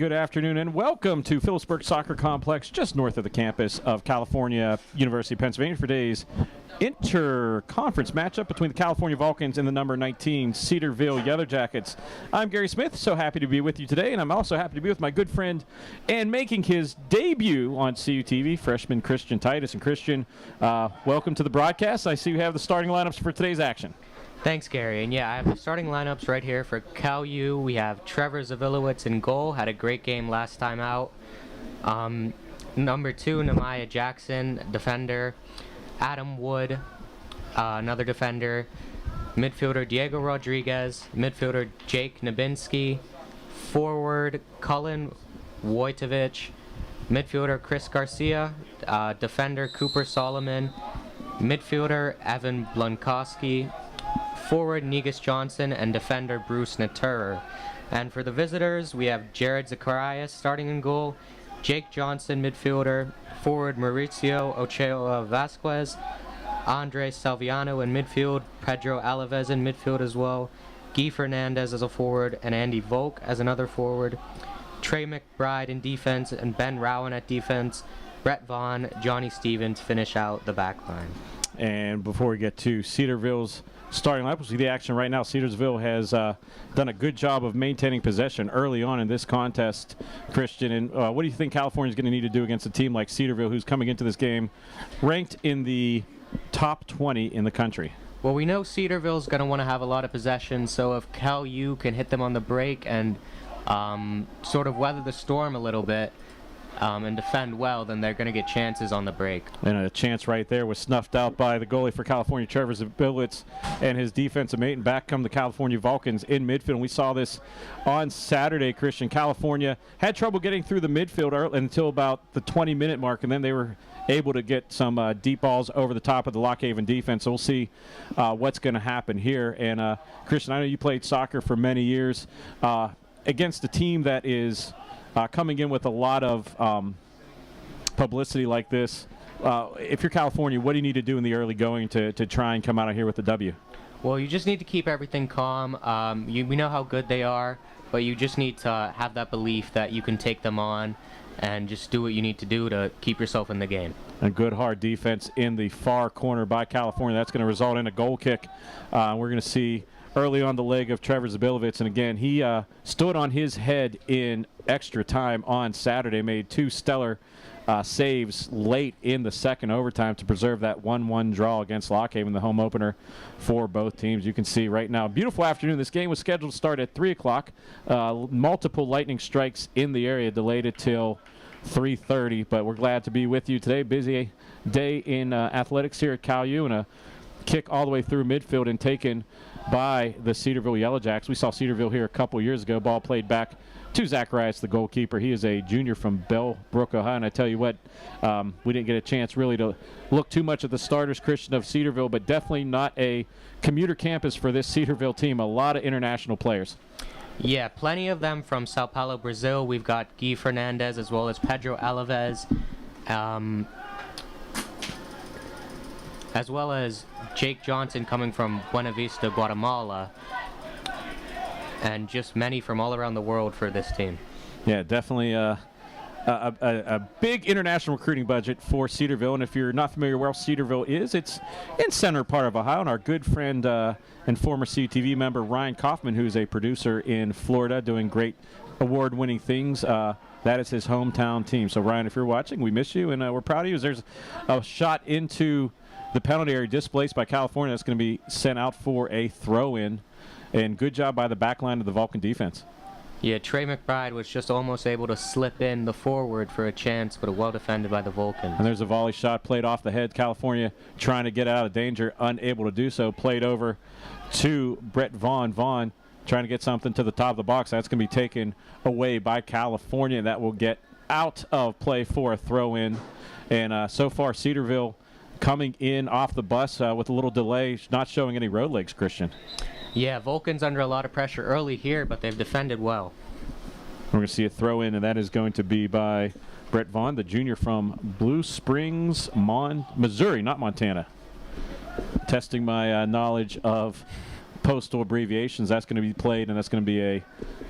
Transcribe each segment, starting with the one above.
good afternoon, and welcome to Phillipsburg Soccer Complex, just north of the campus of California University of Pennsylvania for today's inter-conference matchup between the California Vulcans and the number 19 Cedarville Yellow Jackets. I'm Gary Smith, so happy to be with you today, and I'm also happy to be with my good friend and making his debut on CUTV, freshman Christian Titus. And Christian, welcome to the broadcast. I see you have the starting lineups for today's action. Thanks, Gary. And yeah, I have the starting lineups right here for Cal U. We have Trevor Zavilowitz in goal. Had a great game last time out. Number 2, Nehemiah Jackson, defender. Adam Wood, another defender. Midfielder Diego Rodriguez. Midfielder Jake Nabinski. Forward Cullen Wojtovich. Midfielder Chris Garcia. Defender Cooper Solomon. Midfielder Evan Blankowski. Forward Negus Johnson, and defender Bruce Naturer. And for the visitors, we have Jared Zacharias starting in goal, Jake Johnson midfielder, forward Mauricio Ochoa Vasquez, Andre Salviano in midfield, Pedro Alaves in midfield as well, Guy Fernandez as a forward, and Andy Volk as another forward, Trey McBride in defense, and Ben Rowan at defense, Brett Vaughn, Johnny Stevens finish out the back line. And before we get to Cedarville's starting lineup, we'll see the action right now. Cedarville has done a good job of maintaining possession early on in this contest, Christian. And what do you think California is going to need to do against a team like Cedarville, who's coming into this game ranked in the top 20 in the country? Well, we know Cedarville's going to want to have a lot of possession, so if Cal U can hit them on the break and sort of weather the storm a little bit, and defend well, then they're going to get chances on the break. And a chance right there was snuffed out by the goalie for California, Trevor Zavilowitz, and his defensive mate. And back come the California Vulcans in midfield. And we saw this on Saturday, Christian. California had trouble getting through the midfield until about the 20-minute mark, and then they were able to get some deep balls over the top of the Lock Haven defense. So we'll see what's going to happen here. And, Christian, I know you played soccer for many years against a team that is coming in with a lot of publicity like this. If you're California, what do you need to do in the early going to try and come out of here with a W? Well, you just need to keep everything calm. We know how good they are, but you just need to have that belief that you can take them on and just do what you need to do to keep yourself in the game. And good hard defense in the far corner by California. That's going to result in a goal kick. We're going to see early on the leg of Trevor Zavilowitz, and again, he stood on his head in extra time on Saturday, made 2 stellar saves late in the second overtime to preserve that 1-1 draw against Lock Haven, the home opener for both teams. You can see right now, beautiful afternoon. This game was scheduled to start at 3 o'clock. Multiple lightning strikes in the area, delayed it till 3:30, but we're glad to be with you today. Busy day in athletics here at Cal U, and a kick all the way through midfield and taken by the Cedarville Yellow Jacks. We saw Cedarville here a couple years ago. Ball played back to Zacharias, the goalkeeper. He is a junior from Bellbrook, Ohio. And I tell you what, we didn't get a chance really to look too much at the starters, Christian, of Cedarville, but definitely not a commuter campus for this Cedarville team. A lot of international players. Yeah, plenty of them from Sao Paulo, Brazil. We've got Guy Fernandez as well as Pedro Alaves, as well as Jake Johnson coming from Buena Vista, Guatemala, and just many from all around the world for this team. Yeah, definitely a big international recruiting budget for Cedarville. And if you're not familiar where Cedarville is, it's in center part of Ohio. And our good friend and former CTV member Ryan Kaufman, who's a producer in Florida doing great award-winning things, that is his hometown team. So, Ryan, if you're watching, we miss you, and we're proud of you. There's a shot into the penalty area displaced by California. That's going to be sent out for a throw-in. And good job by the back line of the Vulcan defense. Yeah, Trey McBride was just almost able to slip in the forward for a chance, but well defended by the Vulcans. And there's a volley shot played off the head. California trying to get out of danger, unable to do so. Played over to Brett Vaughn. Vaughn trying to get something to the top of the box. That's going to be taken away by California. That will get out of play for a throw-in. And so far, Cedarville coming in off the bus with a little delay, not showing any road legs, Christian. Yeah, Vulcans under a lot of pressure early here, but they've defended well. We're going to see a throw-in, and that is going to be by Brett Vaughn, the junior from Blue Springs, Missouri, not Montana. Testing my knowledge of postal abbreviations. That's going to be played, and that's going to be a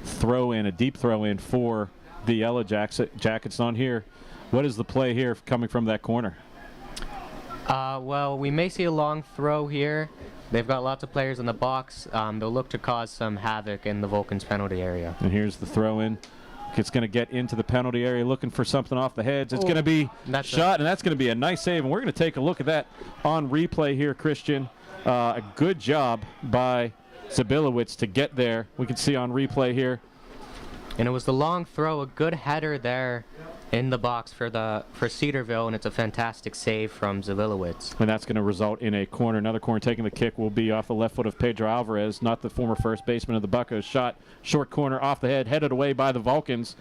throw-in, a deep throw-in for the Yellow Jackets on here. What is the play here coming from that corner? Well, we may see a long throw here. They've got lots of players in the box. They'll look to cause some havoc in the Vulcans penalty area. And here's the throw in. It's going to get into the penalty area looking for something off the heads. It's going to be shot, and that's going to be a nice save. And we're going to take a look at that on replay here, Christian. A good job by Zabilowicz to get there. We can see on replay here. And it was the long throw, a good header there in the box for Cedarville, and it's a fantastic save from Zabilowicz. And that's going to result in a corner. Another corner taking the kick will be off the left foot of Pedro Alvarez, not the former first baseman of the Buccos. Shot, short corner off the head, headed away by the Vulcans.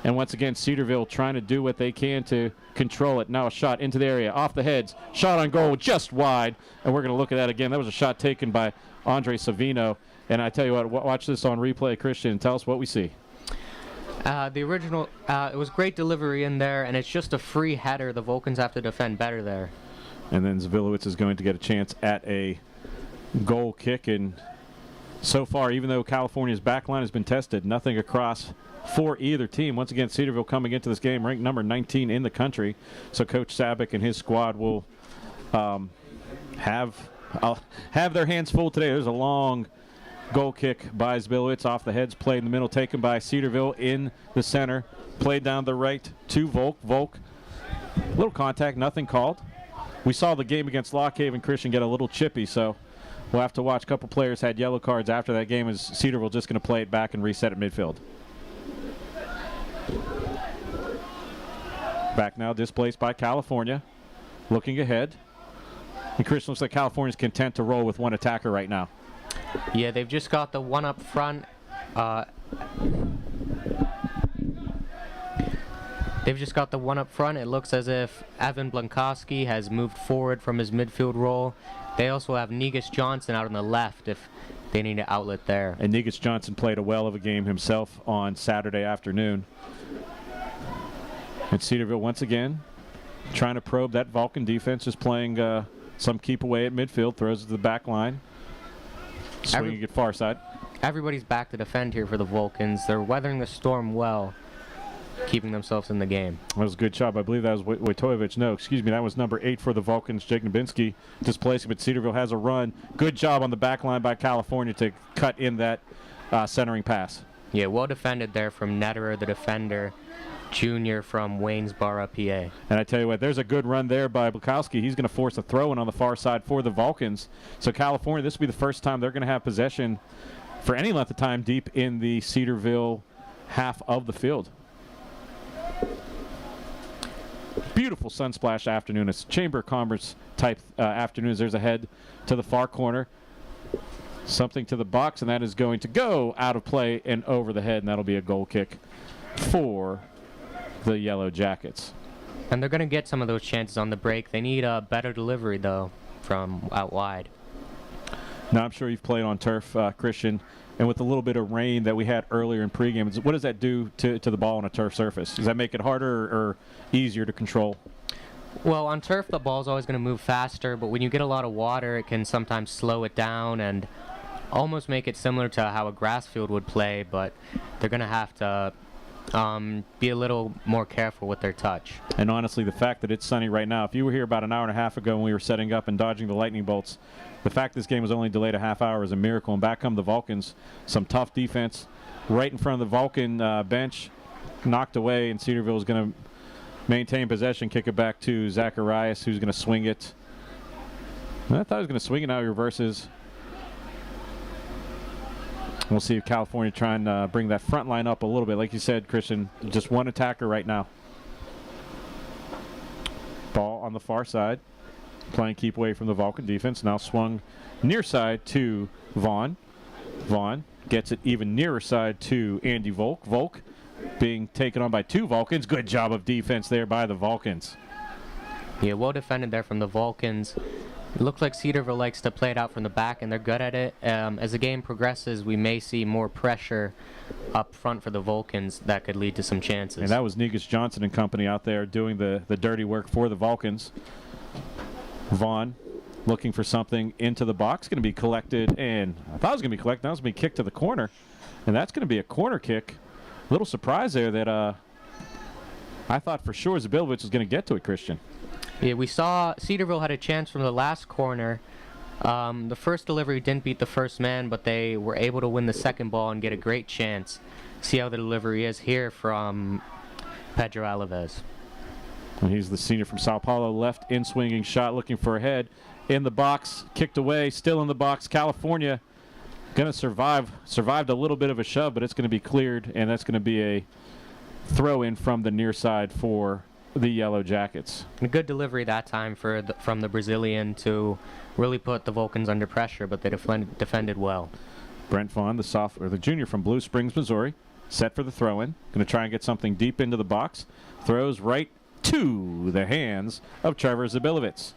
And once again, Cedarville trying to do what they can to control it. Now a shot into the area, off the heads, shot on goal, just wide. And we're going to look at that again. That was a shot taken by Andre Savino. And I tell you what, watch this on replay, Christian, and tell us what we see. The original, it was great delivery in there, and it's just a free header. The Vulcans have to defend better there. And then Zabilowicz is going to get a chance at a goal kick. And so far, even though California's back line has been tested, nothing across for either team. Once again, Cedarville coming into this game ranked number 19 in the country. So Coach Sabick and his squad will have their hands full today. There's a long goal kick by Zabilowicz off the heads, played in the middle, taken by Cedarville in the center, played down the right to Volk. Volk, little contact, nothing called. We saw the game against Lockhaven Christian get a little chippy, so we'll have to watch. A couple players had yellow cards after that game, as Cedarville just going to play it back and reset at midfield. Back now, displaced by California, looking ahead. And Christian looks like California's content to roll with one attacker right now. Yeah, they've just got the one up front. It looks as if Evan Blankowski has moved forward from his midfield role. They also have Negus Johnson out on the left if they need an outlet there. And Negus Johnson played a well of a game himself on Saturday afternoon. And Cedarville once again trying to probe that Vulcan defense, just playing some keep away at midfield, throws it to the back line. Swinging at far side. Everybody's back to defend here for the Vulcans. They're weathering the storm well, keeping themselves in the game. That was a good job. I believe that was Wojtowicz. No, excuse me. That was number 8 for the Vulcans, Jake Nabinski, displacing, but Cedarville has a run. Good job on the back line by California to cut in that centering pass. Yeah, well defended there from Netterer, the defender, junior from Waynesboro, PA. And I tell you what, there's a good run there by Bukowski. He's going to force a throw-in on the far side for the Vulcans. So California, this will be the first time they're going to have possession for any length of time deep in the Cedarville half of the field. Beautiful sunsplash afternoon. It's Chamber of Commerce type afternoons. There's a head to the far corner. Something to the box, and that is going to go out of play and over the head, and that'll be a goal kick for the Yellow Jackets. And they're going to get some of those chances on the break. They need a better delivery, though, from out wide. Now, I'm sure you've played on turf, Christian, and with a little bit of rain that we had earlier in pregame, what does that do to the ball on a turf surface? Does that make it harder or easier to control? Well, on turf, the ball's always going to move faster, but when you get a lot of water, it can sometimes slow it down and almost make it similar to how a grass field would play, but they're going to have to be a little more careful with their touch. And honestly, the fact that it's sunny right now, if you were here about an hour and a half ago when we were setting up and dodging the lightning bolts, the fact this game was only delayed a half hour is a miracle. And back come the Vulcans. Some tough defense right in front of the Vulcan bench, knocked away, and Cedarville is going to maintain possession, kick it back to Zacharias, who's going to swing it. I thought he was going to swing it, now he reverses. We'll see if California try and bring that front line up a little bit. Like you said, Christian, just one attacker right now. Ball on the far side. Playing keep away from the Vulcan defense. Now swung near side to Vaughn. Vaughn gets it even nearer side to Andy Volk. Volk being taken on by 2 Vulcans. Good job of defense there by the Vulcans. Yeah, well defended there from the Vulcans. It looks like Cedarville likes to play it out from the back, and they're good at it. As the game progresses, we may see more pressure up front for the Vulcans that could lead to some chances. And that was Negus Johnson and company out there doing the dirty work for the Vulcans. Vaughn looking for something into the box, going to be collected, and I thought it was going to be collected. Now it's going to be kicked to the corner, and that's going to be a corner kick little surprise there that I thought for sure Zabilovich was going to get to it, Christian. Yeah, we saw Cedarville had a chance from the last corner. The first delivery didn't beat the first man, but they were able to win the second ball and get a great chance. See how the delivery is here from Pedro Alaves. And he's the senior from Sao Paulo, left in-swinging shot, looking for a head. In the box, kicked away, still in the box. California going to survived a little bit of a shove, but it's going to be cleared, and that's going to be a throw-in from the near side for the Yellow Jackets. A good delivery that time from the Brazilian to really put the Vulcans under pressure, but they defended well. Brent Vaughn, the junior from Blue Springs, Missouri, set for the throw-in. Going to try and get something deep into the box. Throws right to the hands of Trevor Zabilovich.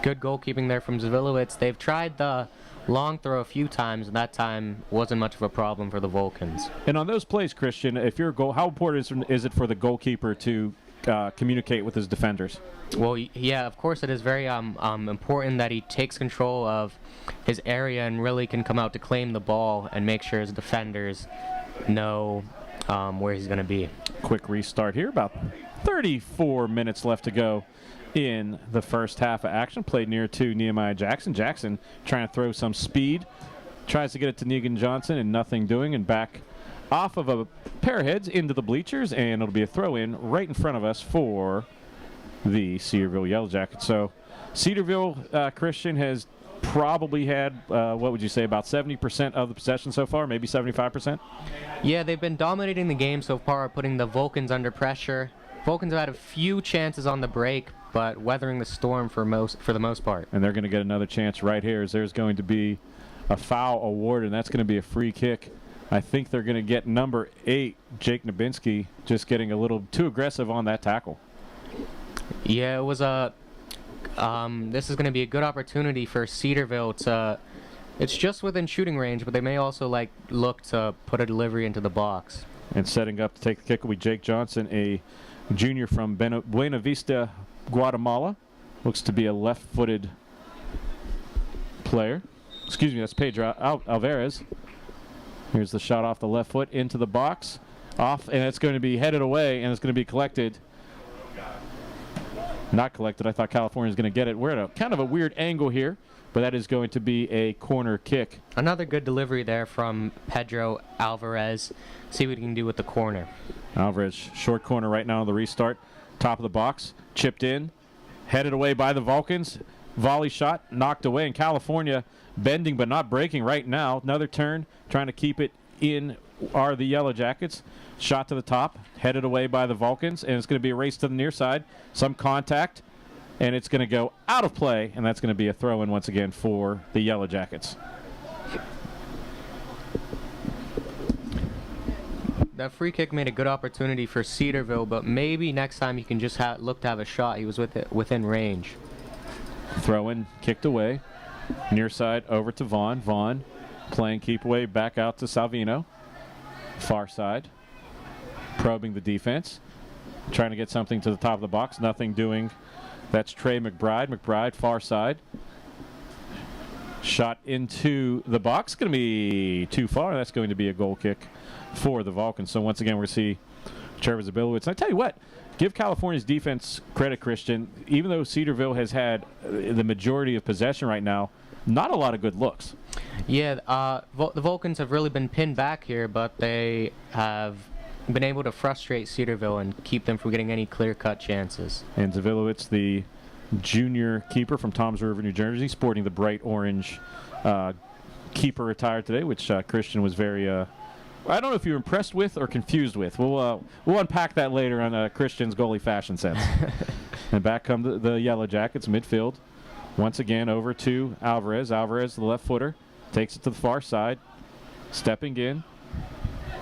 Good goalkeeping there from Zabilovich. They've tried the long throw a few times, and that time wasn't much of a problem for the Vulcans. And on those plays, Christian, if you're a goal, how important is it for the goalkeeper to communicate with his defenders? Well, yeah, of course it is very important that he takes control of his area and really can come out to claim the ball and make sure his defenders know where he's going to be. Quick restart here, about 34 minutes left to go in the first half of action. Played near to Nehemiah Jackson. Jackson trying to throw some speed. Tries to get it to Negan Johnson and nothing doing, and back off of a pair of heads into the bleachers, and it'll be a throw-in right in front of us for the Cedarville Yellow Jackets. So Cedarville, Christian, has probably had, what would you say, about 70% of the possession so far, maybe 75%? Yeah, they've been dominating the game so far, putting the Vulcans under pressure. Vulcans have had a few chances on the break, but weathering the storm for the most part. And they're going to get another chance right here, as there's going to be a foul awarded, and that's going to be a free kick. I think they're going to get number 8, Jake Nabinski, just getting a little too aggressive on that tackle. Yeah, it was this is going to be a good opportunity for Cedarville to. It's just within shooting range, but they may also look to put a delivery into the box. And setting up to take the kick will be Jake Johnson, a junior from Buena Vista, Guatemala. Looks to be a left-footed player. Excuse me, that's Pedro Alvarez. Here's the shot off the left foot into the box. Off, and it's going to be headed away, and it's going to be collected. Not collected. I thought California was going to get it. We're at a kind of a weird angle here, but that is going to be a corner kick. Another good delivery there from Pedro Alvarez. See what he can do with the corner. Alvarez, short corner right now on the restart. Top of the box, chipped in, headed away by the Vulcans. Volley shot, knocked away, and California bending but not breaking right now. Another turn, trying to keep it in are the Yellow Jackets. Shot to the top, headed away by the Vulcans, and it's going to be a race to the near side. Some contact, and it's going to go out of play, and that's going to be a throw-in once again for the Yellow Jackets. That free kick made a good opportunity for Cedarville, but maybe next time he can just look to have a shot. He was within range. Throw-in, kicked away. Near side over to Vaughn. Vaughn playing keep away back out to Salvino. Far side. Probing the defense. Trying to get something to the top of the box. Nothing doing. That's Trey McBride. McBride far side. Shot into the box. Going to be too far. That's going to be a goal kick for the Vulcans. So once again, we're going to see Trevor Zabilovich. And I tell you what, give California's defense credit, Christian. Even though Cedarville has had the majority of possession right now, not a lot of good looks. Yeah, the Vulcans have really been pinned back here, but they have been able to frustrate Cedarville and keep them from getting any clear-cut chances. And Zabilovich, the junior keeper from Toms River, New Jersey, sporting the bright orange keeper attire today, which Christian was very I don't know if you're impressed with or confused with. We'll unpack that later on Christian's goalie fashion sense. And back come the Yellow Jackets midfield. Once again over to Alvarez. Alvarez, the left footer, takes it to the far side. Stepping in.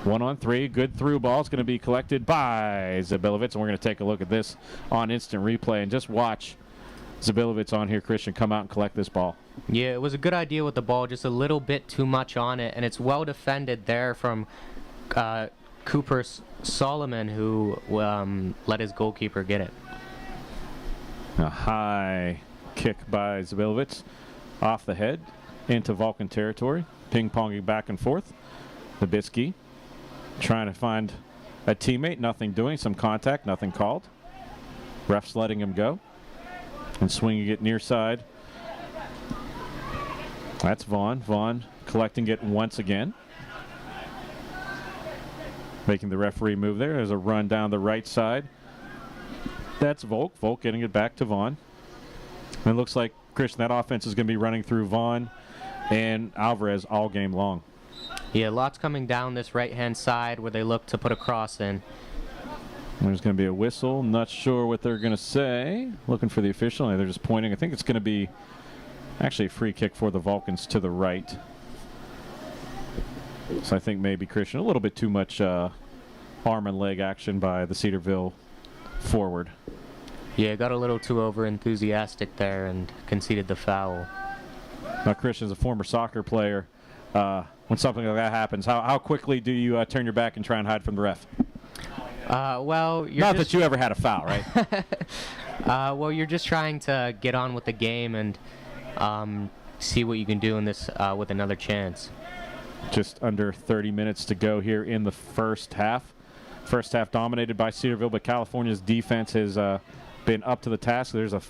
1-on-3. Good through ball. It's going to be collected by Zabilovich. And we're going to take a look at this on instant replay. And just watch Zabilovich on here, Christian, come out and collect this ball. Yeah, it was a good idea with the ball, just a little bit too much on it, and it's well defended there from Cooper Solomon, who let his goalkeeper get it. A high kick by Zabilovich off the head into Vulcan territory, ping-ponging back and forth. Nabinski trying to find a teammate. Nothing doing. Some contact. Nothing called. Ref's letting him go. And swinging it near side. That's Vaughn. Vaughn collecting it once again. Making the referee move there. There's a run down the right side. That's Volk. Volk getting it back to Vaughn. And it looks like, Christian, that offense is going to be running through Vaughn and Alvarez all game long. Yeah, lots coming down this right-hand side where they look to put a cross in. There's going to be a whistle. Not sure what they're going to say. Looking for the official. They're just pointing. I think it's going to be actually a free kick for the Vulcans to the right. So I think maybe, Christian, a little bit too much arm and leg action by the Cedarville forward. Yeah, got a little too over-enthusiastic there and conceded the foul. Now, Christian's a former soccer player. When something like that happens, how quickly do you turn your back and try and hide from the ref? Well, you're Not that you ever had a foul, right? well, you're just trying to get on with the game and see what you can do in this with another chance. Just under 30 minutes to go here in the first half. First half dominated by Cedarville, but California's defense has been up to the task. There's a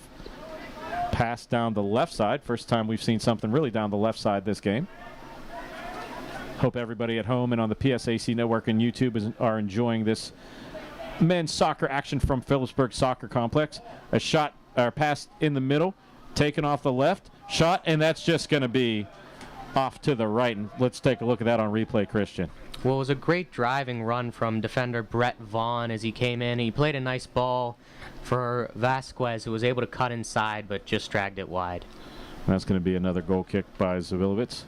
pass down the left side. First time we've seen something really down the left side this game. Hope everybody at home and on the PSAC network and YouTube are enjoying this men's soccer action from Phillipsburg Soccer Complex. A shot or pass in the middle, taken off the left, shot, and that's just going to be off to the right. And let's take a look at that on replay, Christian. Well, it was a great driving run from defender Brett Vaughn as he came in. He played a nice ball for Vasquez, who was able to cut inside but just dragged it wide. That's going to be another goal kick by Zavilovich.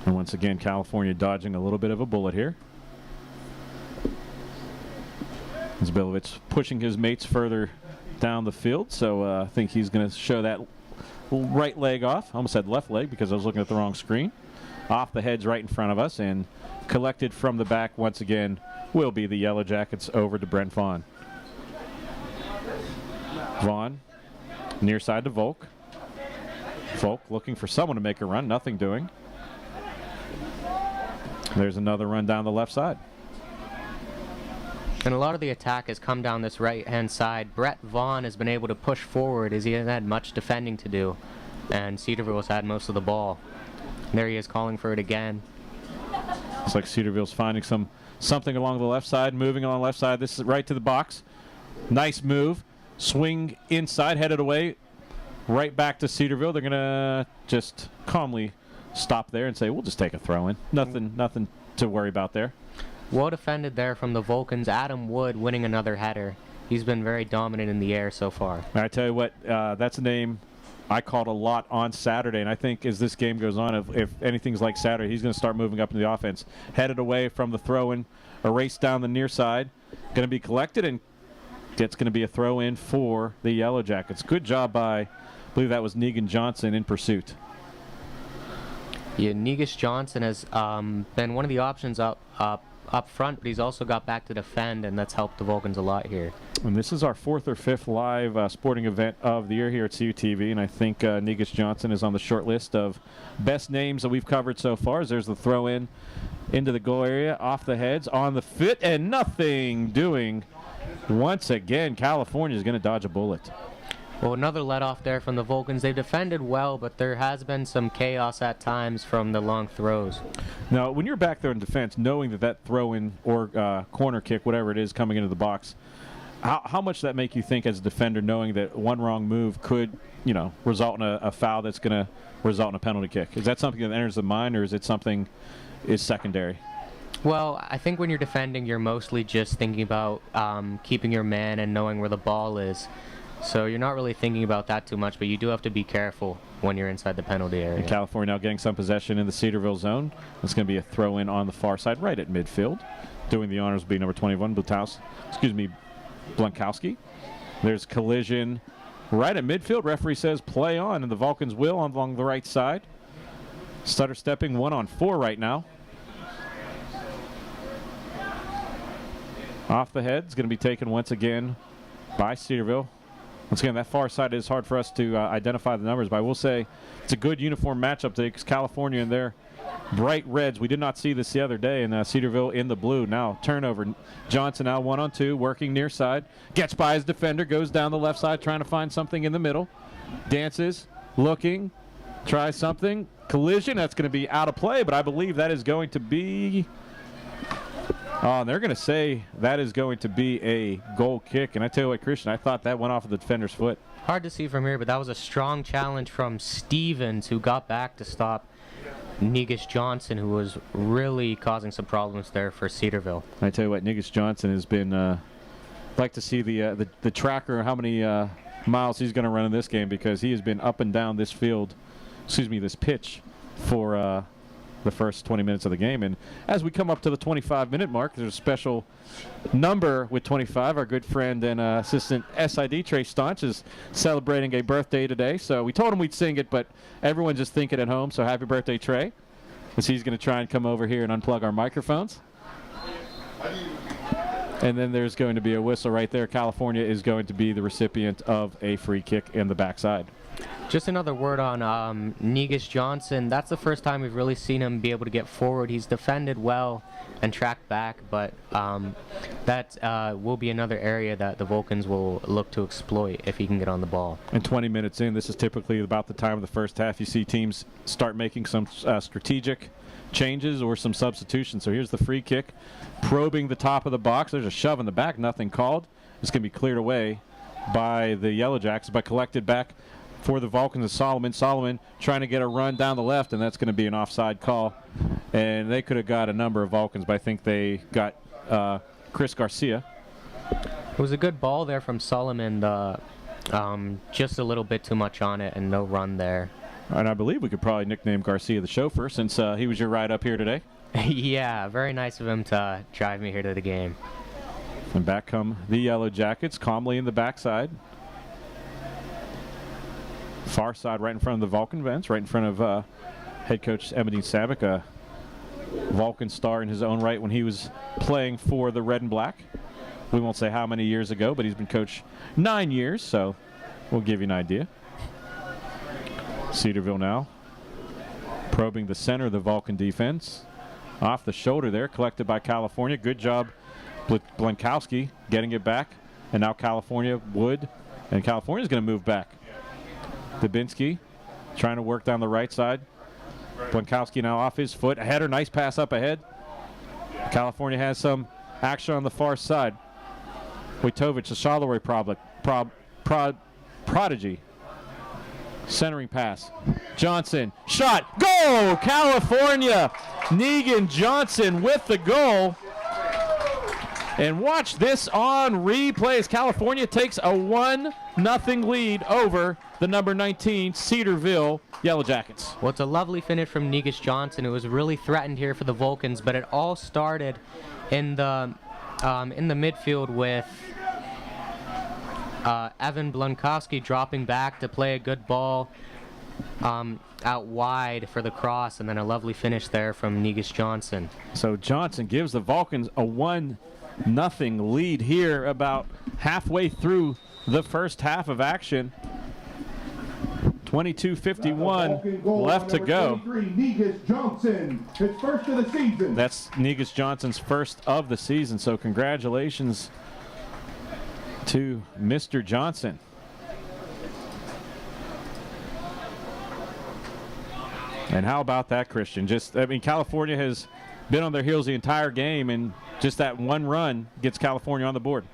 And once again, California dodging a little bit of a bullet here. Zavilovich pushing his mates further down the field, so I think he's going to show that right leg off. I almost said left leg because I was looking at the wrong screen. Off the heads right in front of us, and collected from the back once again will be the Yellow Jackets over to Brent Vaughn. Vaughn, near side to Volk. Volk looking for someone to make a run, nothing doing. There's another run down the left side. And a lot of the attack has come down this right-hand side. Brett Vaughn has been able to push forward as he hasn't had much defending to do, and Cedarville's had most of the ball. There he is calling for it again. Looks like Cedarville's finding something along the left side, moving along the left side. This is right to the box. Nice move. Swing inside, headed away. Right back to Cedarville. They're going to just calmly stop there and say, we'll just take a throw in. Nothing to worry about there. Well defended there from the Vulcans. Adam Wood winning another header. He's been very dominant in the air so far. I tell you what, that's a name I called a lot on Saturday, and I think as this game goes on, if anything's like Saturday, he's going to start moving up into the offense. Headed away from the throw-in, a race down the near side, going to be collected, and it's going to be a throw-in for the Yellow Jackets. Good job by, I believe that was Negan Johnson in pursuit. Yeah, Negus Johnson has been one of the options up front, but he's also got back to defend, and that's helped the Vulcans a lot here. And this is our 4th or 5th live sporting event of the year here at CUTV, and I think Negus Johnson is on the short list of best names that we've covered so far. As there's the throw-in into the goal area, off the heads, on the fit, and nothing doing. Once again, California is going to dodge a bullet. Well, another let-off there from the Vulcans. They've defended well, but there has been some chaos at times from the long throws. Now, when you're back there in defense, knowing that throw-in or corner kick, whatever it is, coming into the box, how much does that make you think as a defender, knowing that one wrong move could, result in a foul that's going to result in a penalty kick? Is that something that enters the mind, or is it something is secondary? Well, I think when you're defending, you're mostly just thinking about keeping your man and knowing where the ball is. So you're not really thinking about that too much, but you do have to be careful when you're inside the penalty area. And California now getting some possession in the Cedarville zone. It's going to be a throw-in on the far side, right at midfield. Doing the honors will be number 21, Blankowski. There's collision right at midfield. Referee says play on, and the Vulcans will along the right side. Stutter stepping 1-on-4 right now. Off the head. It's going to be taken once again by Cedarville. Once again, that far side is hard for us to identify the numbers, but I will say it's a good uniform matchup today because California and their bright reds. We did not see this the other day in Cedarville in the blue. Now turnover. Johnson now 1-on-2, working near side. Gets by his defender, goes down the left side, trying to find something in the middle. Dances, looking, tries something. Collision, that's going to be out of play, but I believe that is going to be... they're going to say that is going to be a goal kick. And I tell you what, Christian, I thought that went off of the defender's foot. Hard to see from here, but that was a strong challenge from Stevens, who got back to stop Negus Johnson, who was really causing some problems there for Cedarville. I tell you what, Negus Johnson has been... like to see the tracker, how many miles he's going to run in this game, because he has been up and down this field, this pitch for the first 20 minutes of the game. And as we come up to the 25-minute mark, there's a special number with 25. Our good friend and assistant SID, Trey Staunch, is celebrating a birthday today. So we told him we'd sing it, but everyone just think it at home. So happy birthday, Trey, as he's going to try and come over here and unplug our microphones. And then there's going to be a whistle right there. California is going to be the recipient of a free kick in the backside. Just another word on Negus Johnson. That's the first time we've really seen him be able to get forward. He's defended well and tracked back, but that will be another area that the Vulcans will look to exploit if he can get on the ball. And 20 minutes in, this is typically about the time of the first half you see teams start making some strategic changes or some substitutions. So here's the free kick, probing the top of the box. There's a shove in the back, nothing called. It's going to be cleared away by the Yellow Jackets, but collected back for the Vulcans. Solomon trying to get a run down the left, and that's going to be an offside call. And they could have got a number of Vulcans, but I think they got Chris Garcia. It was a good ball there from Solomon, just a little bit too much on it and no run there. And I believe we could probably nickname Garcia the chauffeur, since he was your ride up here today. Yeah, very nice of him to drive me here to the game. And back come the Yellow Jackets, calmly in the backside. Far side right in front of the Vulcan bench, right in front of head coach Emmeline Savick, a Vulcan star in his own right when he was playing for the Red and Black. We won't say how many years ago, but he's been coach 9 years, so we'll give you an idea. Cedarville now probing the center of the Vulcan defense. Off the shoulder there, collected by California. Good job, Blankowski getting it back. And now California would, and California's going to move back. Dubinsky trying to work down the right side. Blankowski now off his foot. A header, nice pass up ahead. California has some action on the far side. Wojtovich, a Charleroi prodigy. Centering pass. Johnson, shot, goal! California! Negan Johnson with the goal. And watch this on replay as California takes a 1-0 lead over the number 19 Cedarville Yellow Jackets. Well, it's a lovely finish from Negus Johnson, who was really threatened here for the Vulcans, but it all started in the midfield with Evan Blankowski dropping back to play a good ball out wide for the cross, and then a lovely finish there from Negus Johnson. So Johnson gives the Vulcans a 1-0 lead here about halfway through the first half of action. 22:51 left to go. Negus Johnson, his first of the season. That's Negus Johnson's first of the season, so congratulations to Mr. Johnson. And how about that, Christian? California has been on their heels the entire game, and just that one run gets California on the board.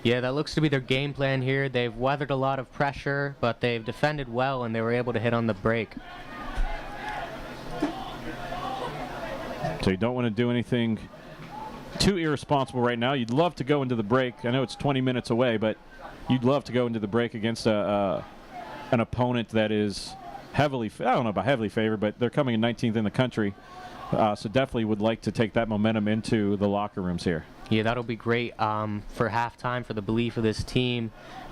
Yeah, that looks to be their game plan here. They've weathered a lot of pressure, but they've defended well, and they were able to hit on the break. So you don't want to do anything too irresponsible right now. You'd love to go into the break. I know it's 20 minutes away, but you'd love to go into the break against an opponent that is heavily, I don't know about heavily favored, but they're coming in 19th in the country. So definitely would like to take that momentum into the locker rooms here. Yeah, that'll be great for halftime for the belief of this team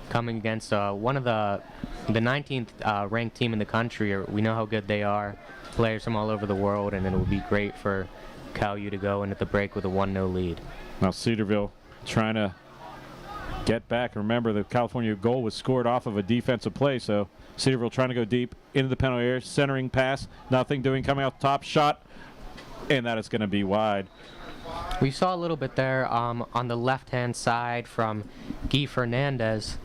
coming against one of the 19th ranked team in the country. We know how good they are, players from all over the world, and it would be great for Cal U to go into the break with a 1-0 lead. Now Cedarville trying to get back. Remember, the California goal was scored off of a defensive play, so Cedarville trying to go deep into the penalty area, centering pass, nothing doing, coming out top, shot, and that is going to be wide. We saw a little bit there on the left-hand side from Guy Fernandez,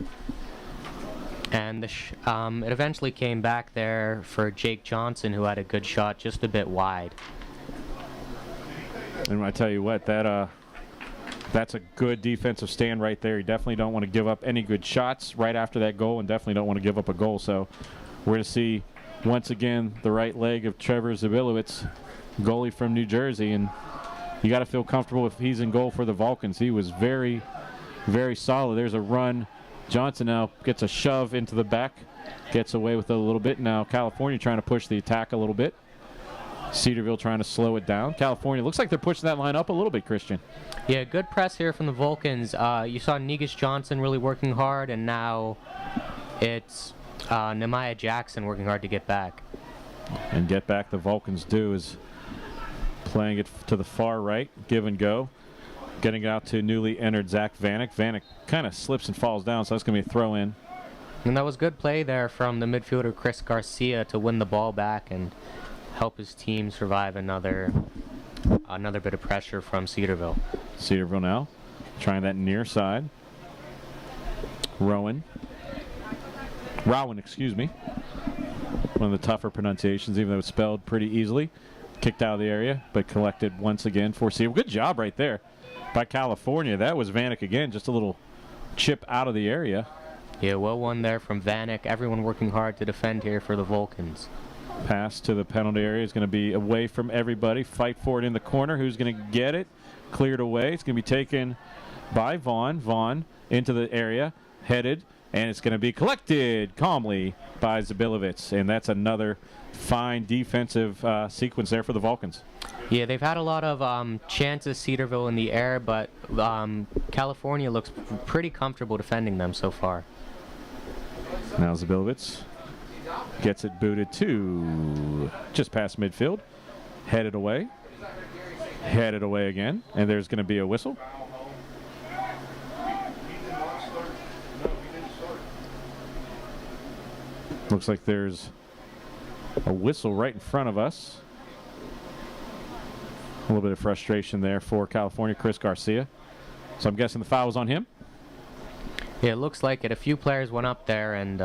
and it eventually came back there for Jake Johnson, who had a good shot just a bit wide. And I tell you what, that's a good defensive stand right there. You definitely don't want to give up any good shots right after that goal, and definitely don't want to give up a goal. So we're going to see, once again, the right leg of Trevor Zabilowitz, goalie from New Jersey. And you got to feel comfortable if he's in goal for the Vulcans. He was very, very solid. There's a run. Johnson now gets a shove into the back, gets away with it a little bit. Now California trying to push the attack a little bit. Cedarville trying to slow it down. California looks like they're pushing that line up a little bit, Christian. Yeah, good press here from the Vulcans. You saw Negus Johnson really working hard, and now it's Nehemiah Jackson working hard to get back. And get back the Vulcans do is playing it to the far right, give and go. Getting it out to newly entered Zach Vanek. Vanek kind of slips and falls down, so that's going to be a throw in. And that was good play there from the midfielder Chris Garcia to win the ball back and help his team survive another bit of pressure from Cedarville. Cedarville now trying that near side. Rowan, excuse me. One of the tougher pronunciations, even though it's spelled pretty easily. Kicked out of the area, but collected once again for Cedarville. Good job right there by California. That was Vanek again, just a little chip out of the area. Yeah, well won there from Vanek. Everyone working hard to defend here for the Vulcans. Pass to the penalty area is going to be away from everybody. Fight for it in the corner. Who's going to get it? Cleared away. It's going to be taken by Vaughn. Vaughn into the area, headed, and it's going to be collected calmly by Zabilowitz. And that's another fine defensive sequence there for the Vulcans. Yeah, they've had a lot of chances, Cedarville, in the air, but California looks pretty comfortable defending them so far. Now Zabilowitz gets it booted to just past midfield. Headed away. Headed away again. And there's going to be a whistle. Looks like there's a whistle right in front of us. A little bit of frustration there for California, Chris Garcia. So I'm guessing the foul was on him. Yeah, it looks like it. A few players went up there, and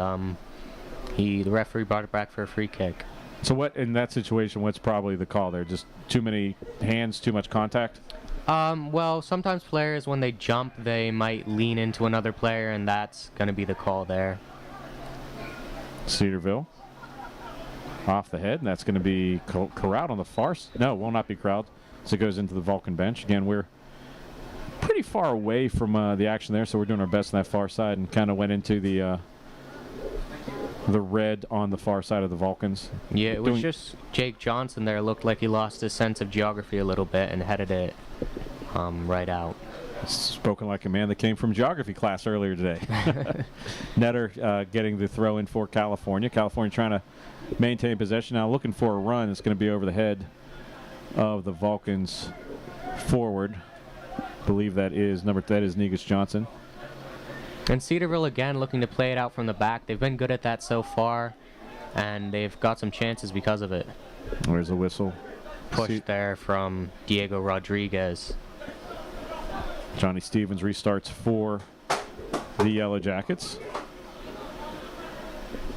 the referee brought it back for a free kick. So what, in that situation, what's probably the call there? Just too many hands, too much contact? Well, sometimes players, when they jump, they might lean into another player, and that's going to be the call there. Cedarville off the head, and that's going to be corralled on the far side. No, it will not be corralled. So it goes into the Vulcan bench. Again, we're pretty far away from the action there, so we're doing our best on that far side and kind of went into the red on the far side of the Vulcans. Yeah, it was just Jake Johnson there. Looked like he lost his sense of geography a little bit and headed it right out. Spoken like a man that came from geography class earlier today. Netter getting the throw in for California. California trying to maintain possession. Now looking for a run. It's going to be over the head of the Vulcans forward. I believe that is Negus Johnson. And Cedarville again looking to play it out from the back. They've been good at that so far, and they've got some chances because of it. Where's the whistle? Push there from Diego Rodriguez. Johnny Stevens restarts for the Yellow Jackets.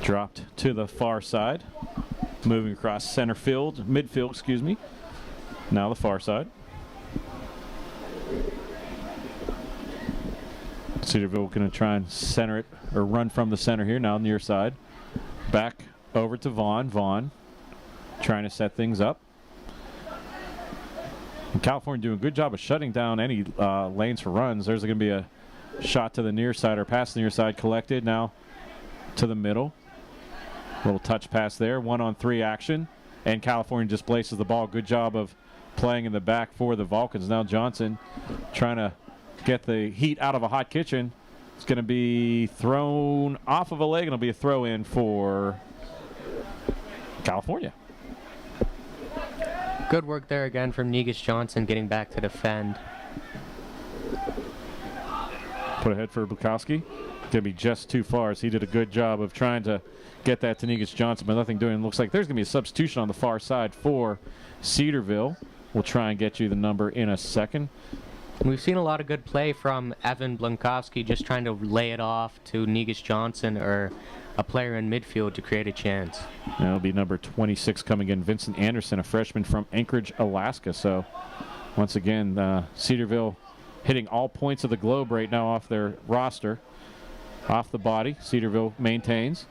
Dropped to the far side. Moving across midfield, excuse me. Now the far side. Cedarville going to try and center it, or run from the center here, now near side. Back over to Vaughn. Vaughn trying to set things up. And California doing a good job of shutting down any lanes for runs. There's going to be a shot to the near side, or pass to the near side, collected now to the middle. Little touch pass there, 1-on-3 action. And California displaces the ball. Good job of playing in the back for the Vulcans. Now Johnson trying to get the heat out of a hot kitchen. It's going to be thrown off of a leg, and it'll be a throw in for California. Good work there again from Negus Johnson getting back to defend. Put ahead for Bukowski. Going to be just too far, as he did a good job of trying to get that to Negus Johnson, but nothing doing. It looks like there's going to be a substitution on the far side for Cedarville. We'll try and get you the number in a second. We've seen a lot of good play from Evan Blankowski, just trying to lay it off to Negus Johnson or a player in midfield to create a chance. That'll be number 26 coming in, Vincent Anderson, a freshman from Anchorage, Alaska. So once again, Cedarville hitting all points of the globe right now off their roster. Off the body, Cedarville maintains.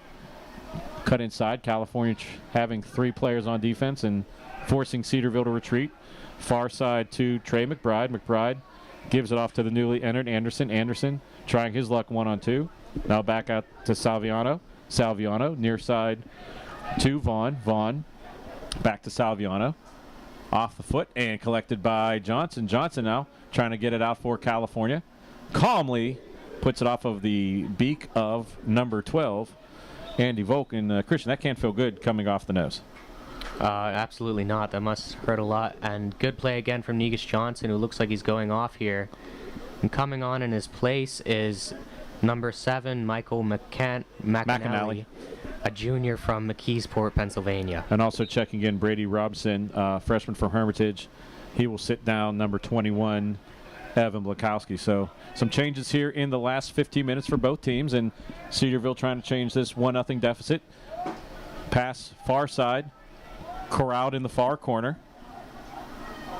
Cut inside, California having 3 players on defense and forcing Cedarville to retreat. Far side to Trey McBride. McBride gives it off to the newly entered Anderson. Anderson trying his luck 1-on-2. Now back out to Salviano. Salviano near side to Vaughn. Vaughn back to Salviano. Off the foot and collected by Johnson. Johnson now trying to get it out for California. Calmly puts it off of the beak of number 12, Andy Vulcan. Christian, that can't feel good coming off the nose. Absolutely not. That must hurt a lot. And good play again from Negus Johnson, who looks like he's going off here. And coming on in his place is number 7, Michael McAnally, a junior from McKeesport, Pennsylvania. And also checking in Brady Robson, freshman from Hermitage. He will sit down, number 21, Evan Blakowski. So some changes here in the last 15 minutes for both teams, and Cedarville trying to change this 1-0 deficit. Pass far side, corralled in the far corner.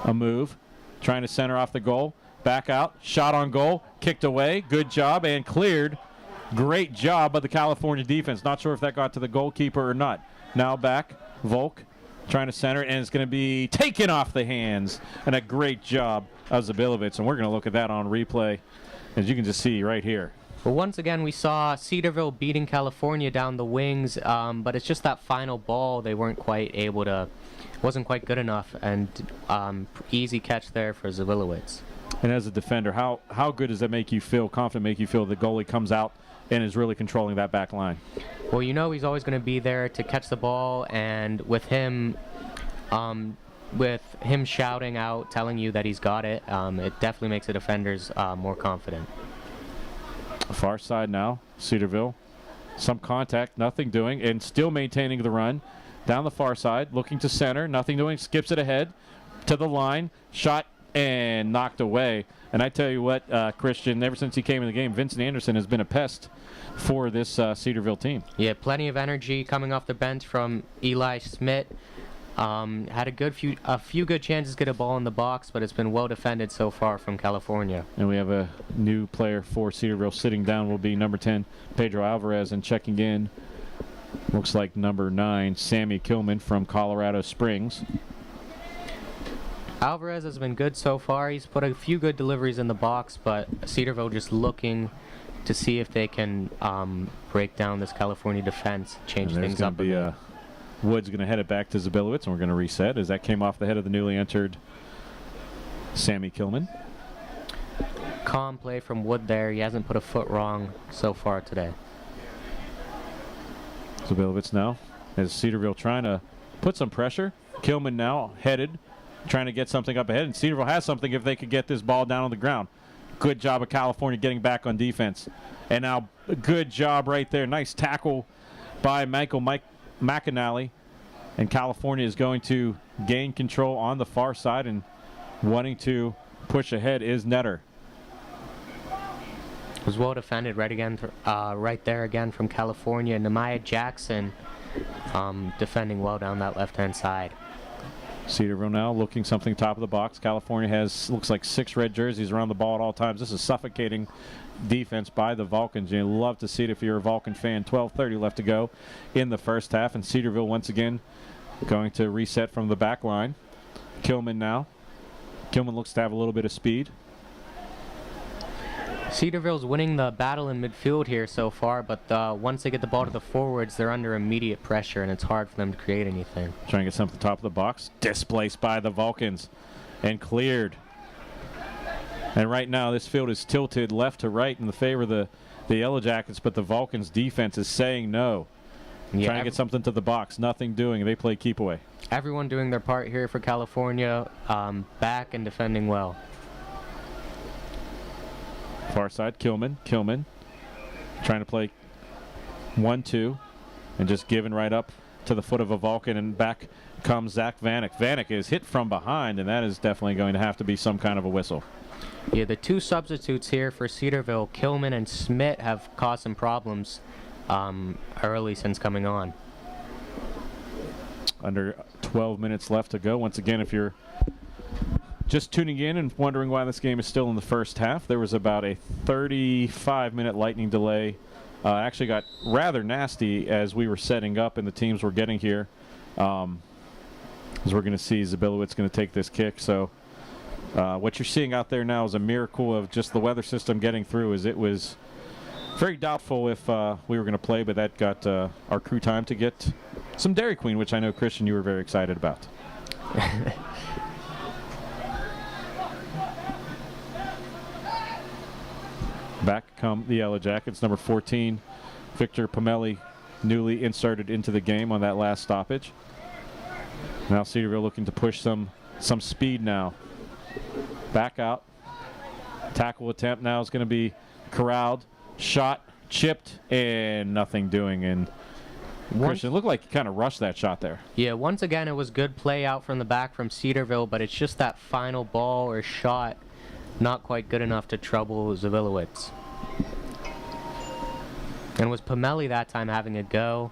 A move, trying to center off the goal. Back out, shot on goal, kicked away. Good job and cleared. Great job by the California defense. Not sure if that got to the goalkeeper or not. Now back, Volk trying to center, and it's going to be taken off the hands. And a great job of Zabilovich, and we're going to look at that on replay, as you can just see right here. Well, once again, we saw Cedarville beating California down the wings, but it's just that final ball they weren't quite able to, wasn't quite good enough, and easy catch there for Zabilovich. And as a defender, how good does that make you feel, confident make you feel the goalie comes out and is really controlling that back line? Well, you know he's always going to be there to catch the ball, and with him shouting out, telling you that he's got it, it definitely makes the defenders more confident. Far side now, Cedarville. Some contact, nothing doing, and still maintaining the run. Down the far side, looking to center, nothing doing, skips it ahead to the line, shot and knocked away. And I tell you what, Christian, ever since he came in the game, Vincent Anderson has been a pest for this Cedarville team. Yeah, plenty of energy coming off the bench from Eli Smith. Had a few good chances to get a ball in the box, but it's been well defended so far from California. And we have a new player for Cedarville. Sitting down will be number 10, Pedro Alvarez, and checking in looks like number 9, Sammy Kilman from Colorado Springs. Alvarez has been good so far. He's put a few good deliveries in the box, but Cedarville just looking to see if they can break down this California defense, change things up a bit. Wood's going to head it back to Zabilowitz, and we're going to reset as that came off the head of the newly entered Sammy Kilman. Calm play from Wood there. He hasn't put a foot wrong so far today. Zabilowitz now as Cedarville trying to put some pressure. Kilman now headed, trying to get something up ahead, and Cedarville has something if they could get this ball down on the ground. Good job of California getting back on defense. And now a good job right there. Nice tackle by Michael McAnally, and California is going to gain control on the far side, and wanting to push ahead is Netter. It was well defended right there again from California. Nehemiah Jackson defending well down that left-hand side. Cedarville now looking something top of the box. California has, looks like 6 red jerseys around the ball at all times. This is suffocating defense by the Vulcans. You love to see it if you're a Vulcan fan. 12:30 left to go in the first half, and Cedarville once again going to reset from the back line. Kilman now. Kilman looks to have a little bit of speed. Cedarville's winning the battle in midfield here so far, but once they get the ball to the forwards, they're under immediate pressure, and it's hard for them to create anything. Trying to get something top of the box. Displaced by the Vulcans and cleared. And right now this field is tilted left to right in the favor of the Yellow Jackets, but the Vulcans defense is saying no. Yeah, trying to get something to the box. Nothing doing. They play keep away. Everyone doing their part here for California, back and defending well. Far side, Kilman. Kilman trying to play 1-2 and just giving right up to the foot of a Vulcan, and back comes Zach Vanek. Vanek is hit from behind, and that is definitely going to have to be some kind of a whistle. Yeah, the two substitutes here for Cedarville, Kilman and Smith, have caused some problems early since coming on. Under 12 minutes left to go. Once again, if you're just tuning in and wondering why this game is still in the first half, there was about a 35-minute lightning delay. Actually got rather nasty as we were setting up and the teams were getting here. As we're going to see, Zabilowitz going to take this kick. So what you're seeing out there now is a miracle of just the weather system getting through, as it was very doubtful if we were going to play, but that got our crew time to get some Dairy Queen, which I know, Christian, you were very excited about. Back come the Yellow Jackets, number 14, Victor Pomelli, newly inserted into the game on that last stoppage. Now Cedarville looking to push some speed now. Back out. Tackle attempt now is going to be corralled, shot, chipped, and nothing doing. And Christian, it looked like he kind of rushed that shot there. Yeah, once again, it was good play out from the back from Cedarville, but it's just that final ball or shot not quite good enough to trouble Zabilowitz. And it was Pomelli that time having a go.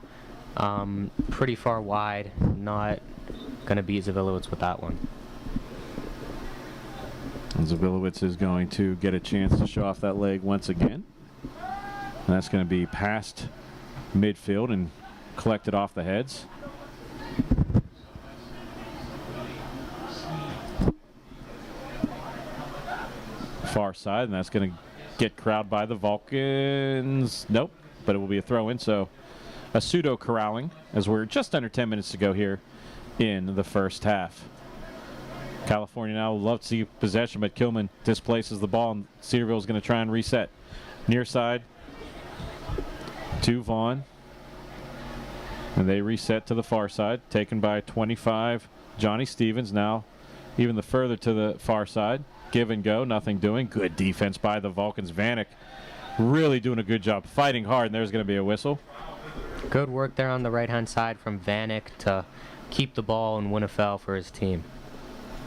Pretty far wide, not going to beat Zabilowitz with that one. And Zabilowitz is going to get a chance to show off that leg once again. And that's going to be past midfield and collected off the heads. Far side, and that's going to get corralled by the Vulcans. Nope, but it will be a throw-in, so a pseudo corralling as we're just under 10 minutes to go here in the first half. California now would love to see possession, but Kilman displaces the ball, and Cedarville is going to try and reset. Near side to Vaughn, and they reset to the far side, taken by 25, Johnny Stevens. Now even the further to the far side. Give and go, nothing doing. Good defense by the Vulcans. Vanek really doing a good job, fighting hard, and there's going to be a whistle. Good work there on the right-hand side from Vanek to keep the ball and win a foul for his team.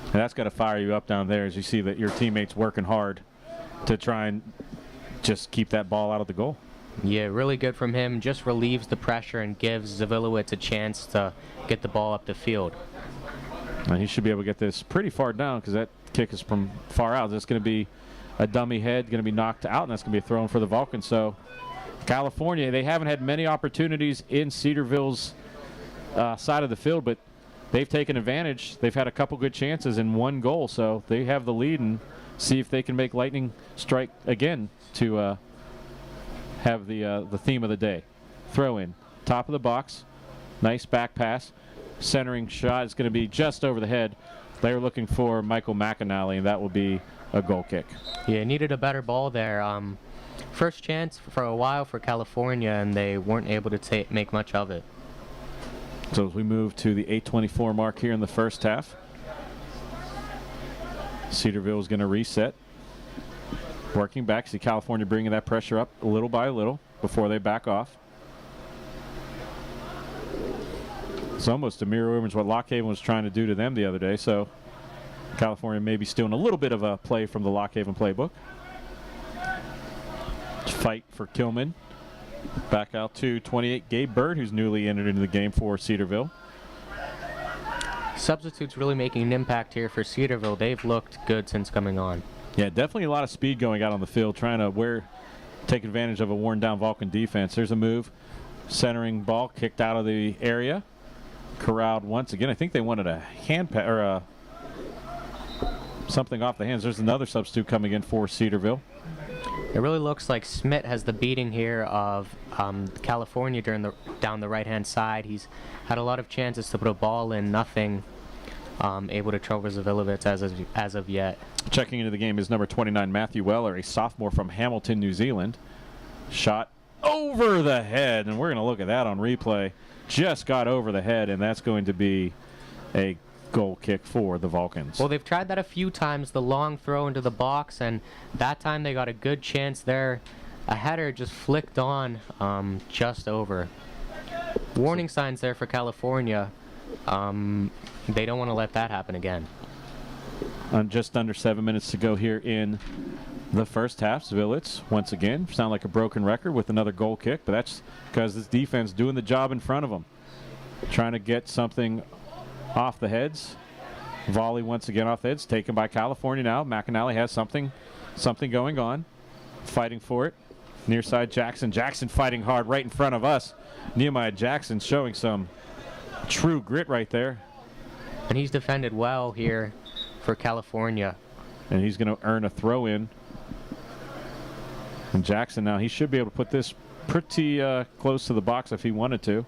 And that's got to fire you up down there as you see that your teammates working hard to try and just keep that ball out of the goal. Yeah, really good from him. Just relieves the pressure and gives Zabilowitz a chance to get the ball up the field. And he should be able to get this pretty far down because that kick is from far out. That's going to be a dummy head, going to be knocked out, and that's going to be a throw-in for the Vulcans. So California, they haven't had many opportunities in Cedarville's side of the field, but they've taken advantage. They've had a couple good chances and one goal, so they have the lead, and see if they can make lightning strike again to have the theme of the day. Throw in, top of the box, nice back pass. Centering shot is going to be just over the head. They're looking for Michael McAnally, and that will be a goal kick. Yeah, needed a better ball there. First chance for a while for California, and they weren't able to make much of it. So as we move to the 8:24 mark here in the first half, Cedarville is going to reset. Working back, see California bringing that pressure up little by little before they back off. It's almost a mirror image what Lockhaven was trying to do to them the other day, so California may be stealing a little bit of a play from the Lockhaven playbook. Fight for Kilman. Back out to 28, Gabe Bird, who's newly entered into the game for Cedarville. Substitutes really making an impact here for Cedarville. They've looked good since coming on. Yeah, definitely a lot of speed going out on the field, trying to take advantage of a worn-down Vulcan defense. There's a move. Centering ball kicked out of the area. Corralled once again. I think they wanted a hand or something off the hands. There's another substitute coming in for Cedarville. It really looks like Smith has the beating here of California down the right-hand side. He's had a lot of chances to put a ball in, nothing able to trouble Zabilowitz as of yet. Checking into the game is number 29, Matthew Weller, a sophomore from Hamilton, New Zealand. Shot over the head, and we're going to look at that on replay. Just got over the head, and that's going to be a goal kick for the Vulcans. Well, they've tried that a few times, the long throw into the box, and that time they got a good chance there. A header just flicked on just over. Warning signs there for California. They don't want to let that happen again. Just under 7 minutes to go here in the first half. Zabilitz, once again, sound like a broken record with another goal kick, but that's because this defense doing the job in front of them. Trying to get something off the heads. Volley once again off the heads, taken by California now. McAnally has something going on. Fighting for it. Near side Jackson. Jackson fighting hard right in front of us. Nehemiah Jackson showing some true grit right there. And he's defended well here for California. And he's going to earn a throw in. And Jackson now, he should be able to put this pretty close to the box if he wanted to.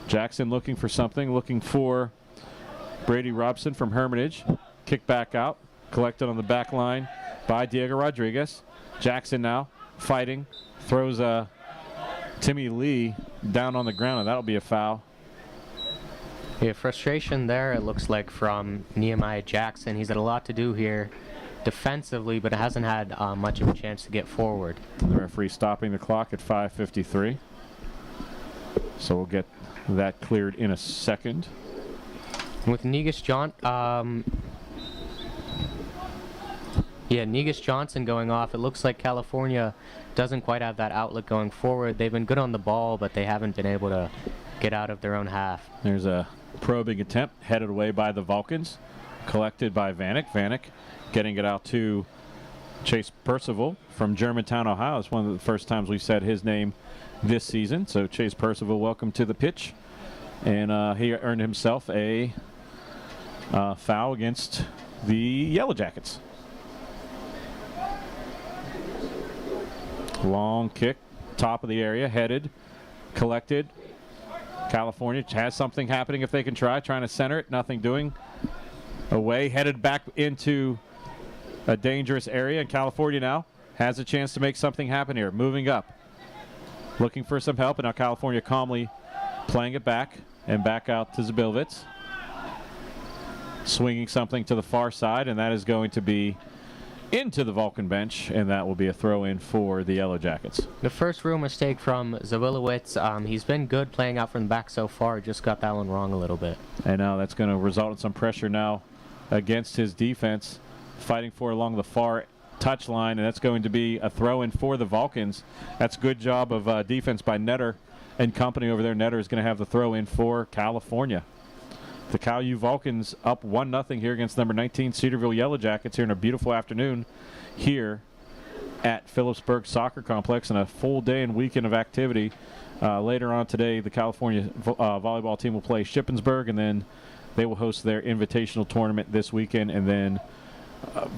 Jackson looking for something, looking for Brady Robson from Hermitage. Kick back out, collected on the back line by Diego Rodriguez. Jackson now fighting, throws Timmy Lee down on the ground, and that'll be a foul. Yeah, frustration there, it looks like, from Nehemiah Jackson. He's had a lot to do here defensively, but hasn't had much of a chance to get forward. The referee stopping the clock at 5:53. So we'll get that cleared in a second. With Negus Johnson going off, it looks like California doesn't quite have that outlet going forward. They've been good on the ball, but they haven't been able to get out of their own half. There's a probing attempt headed away by the Vulcans, collected by Vanek. Vanek getting it out to Chase Percival from Germantown, Ohio. It's one of the first times we've said his name this season. So Chase Percival, welcome to the pitch. And he earned himself a foul against the Yellow Jackets. Long kick, top of the area, headed, collected. California has something happening if they can trying to center it, nothing doing. Away, headed back into a dangerous area, and California now has a chance to make something happen here. Moving up, looking for some help, and now California calmly playing it back and back out to Zabilvitz. Swinging something to the far side, and that is going to be into the Vulcan bench, and that will be a throw-in for the Yellow Jackets. The first real mistake from Zawilowicz. He's been good playing out from the back so far, just got that one wrong a little bit. And now that's going to result in some pressure now against his defense, fighting for along the far touch line, and that's going to be a throw-in for the Vulcans. That's a good job of defense by Netter and company over there. Netter is going to have the throw-in for California. The Cal U Vulcans up 1-0 here against number 19 Cedarville Yellow Jackets here in a beautiful afternoon here at Phillipsburg Soccer Complex, and a full day and weekend of activity. Later on today, the California volleyball team will play Shippensburg, and then they will host their invitational tournament this weekend, and then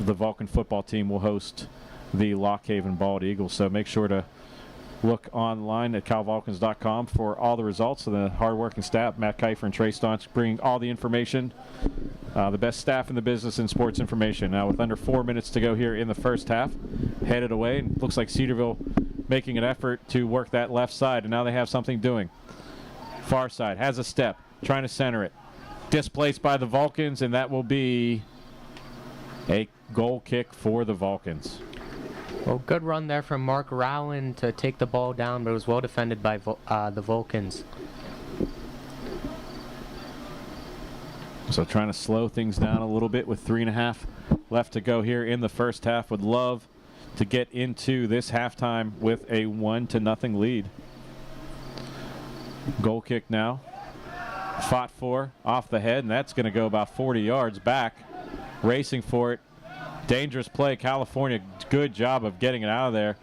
the Vulcan football team will host the Lock Haven Bald Eagles. So make sure to look online at calvulcans.com for all the results of the hardworking staff. Matt Kiefer and Trey Staunch bring all the information. The best staff in the business in sports information. Now with under 4 minutes to go here in the first half, headed away, and looks like Cedarville making an effort to work that left side, and now they have something doing. Far side has a step, trying to center it. Displaced by the Vulcans, and that will be a goal kick for the Vulcans. Well, good run there from Mark Rowan to take the ball down, but it was well defended by the Vulcans. So trying to slow things down a little bit with 3.5 left to go here in the first half. Would love to get into this halftime with a 1-0 lead. Goal kick now. Fought for off the head, and that's going to go about 40 yards back. Racing for it. Dangerous play. California, good job of getting it out of there.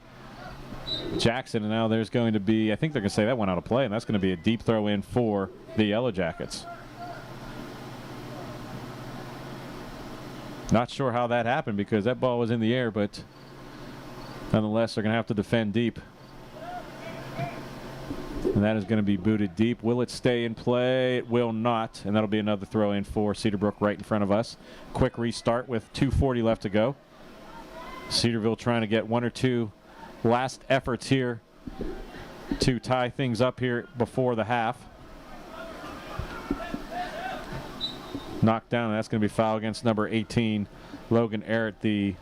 Jackson, and now there's going to be, I think they're going to say that went out of play, and that's going to be a deep throw in for the Yellow Jackets. Not sure how that happened because that ball was in the air, but nonetheless, they're going to have to defend deep. And that is going to be booted deep. Will it stay in play? It will not. And that'll be another throw in for Cedarbrook right in front of us. Quick restart with 2:40 left to go. Cedarville trying to get one or two last efforts here to tie things up here before the half. knocked down, and that's going to be foul against number 18, Logan Arrett, the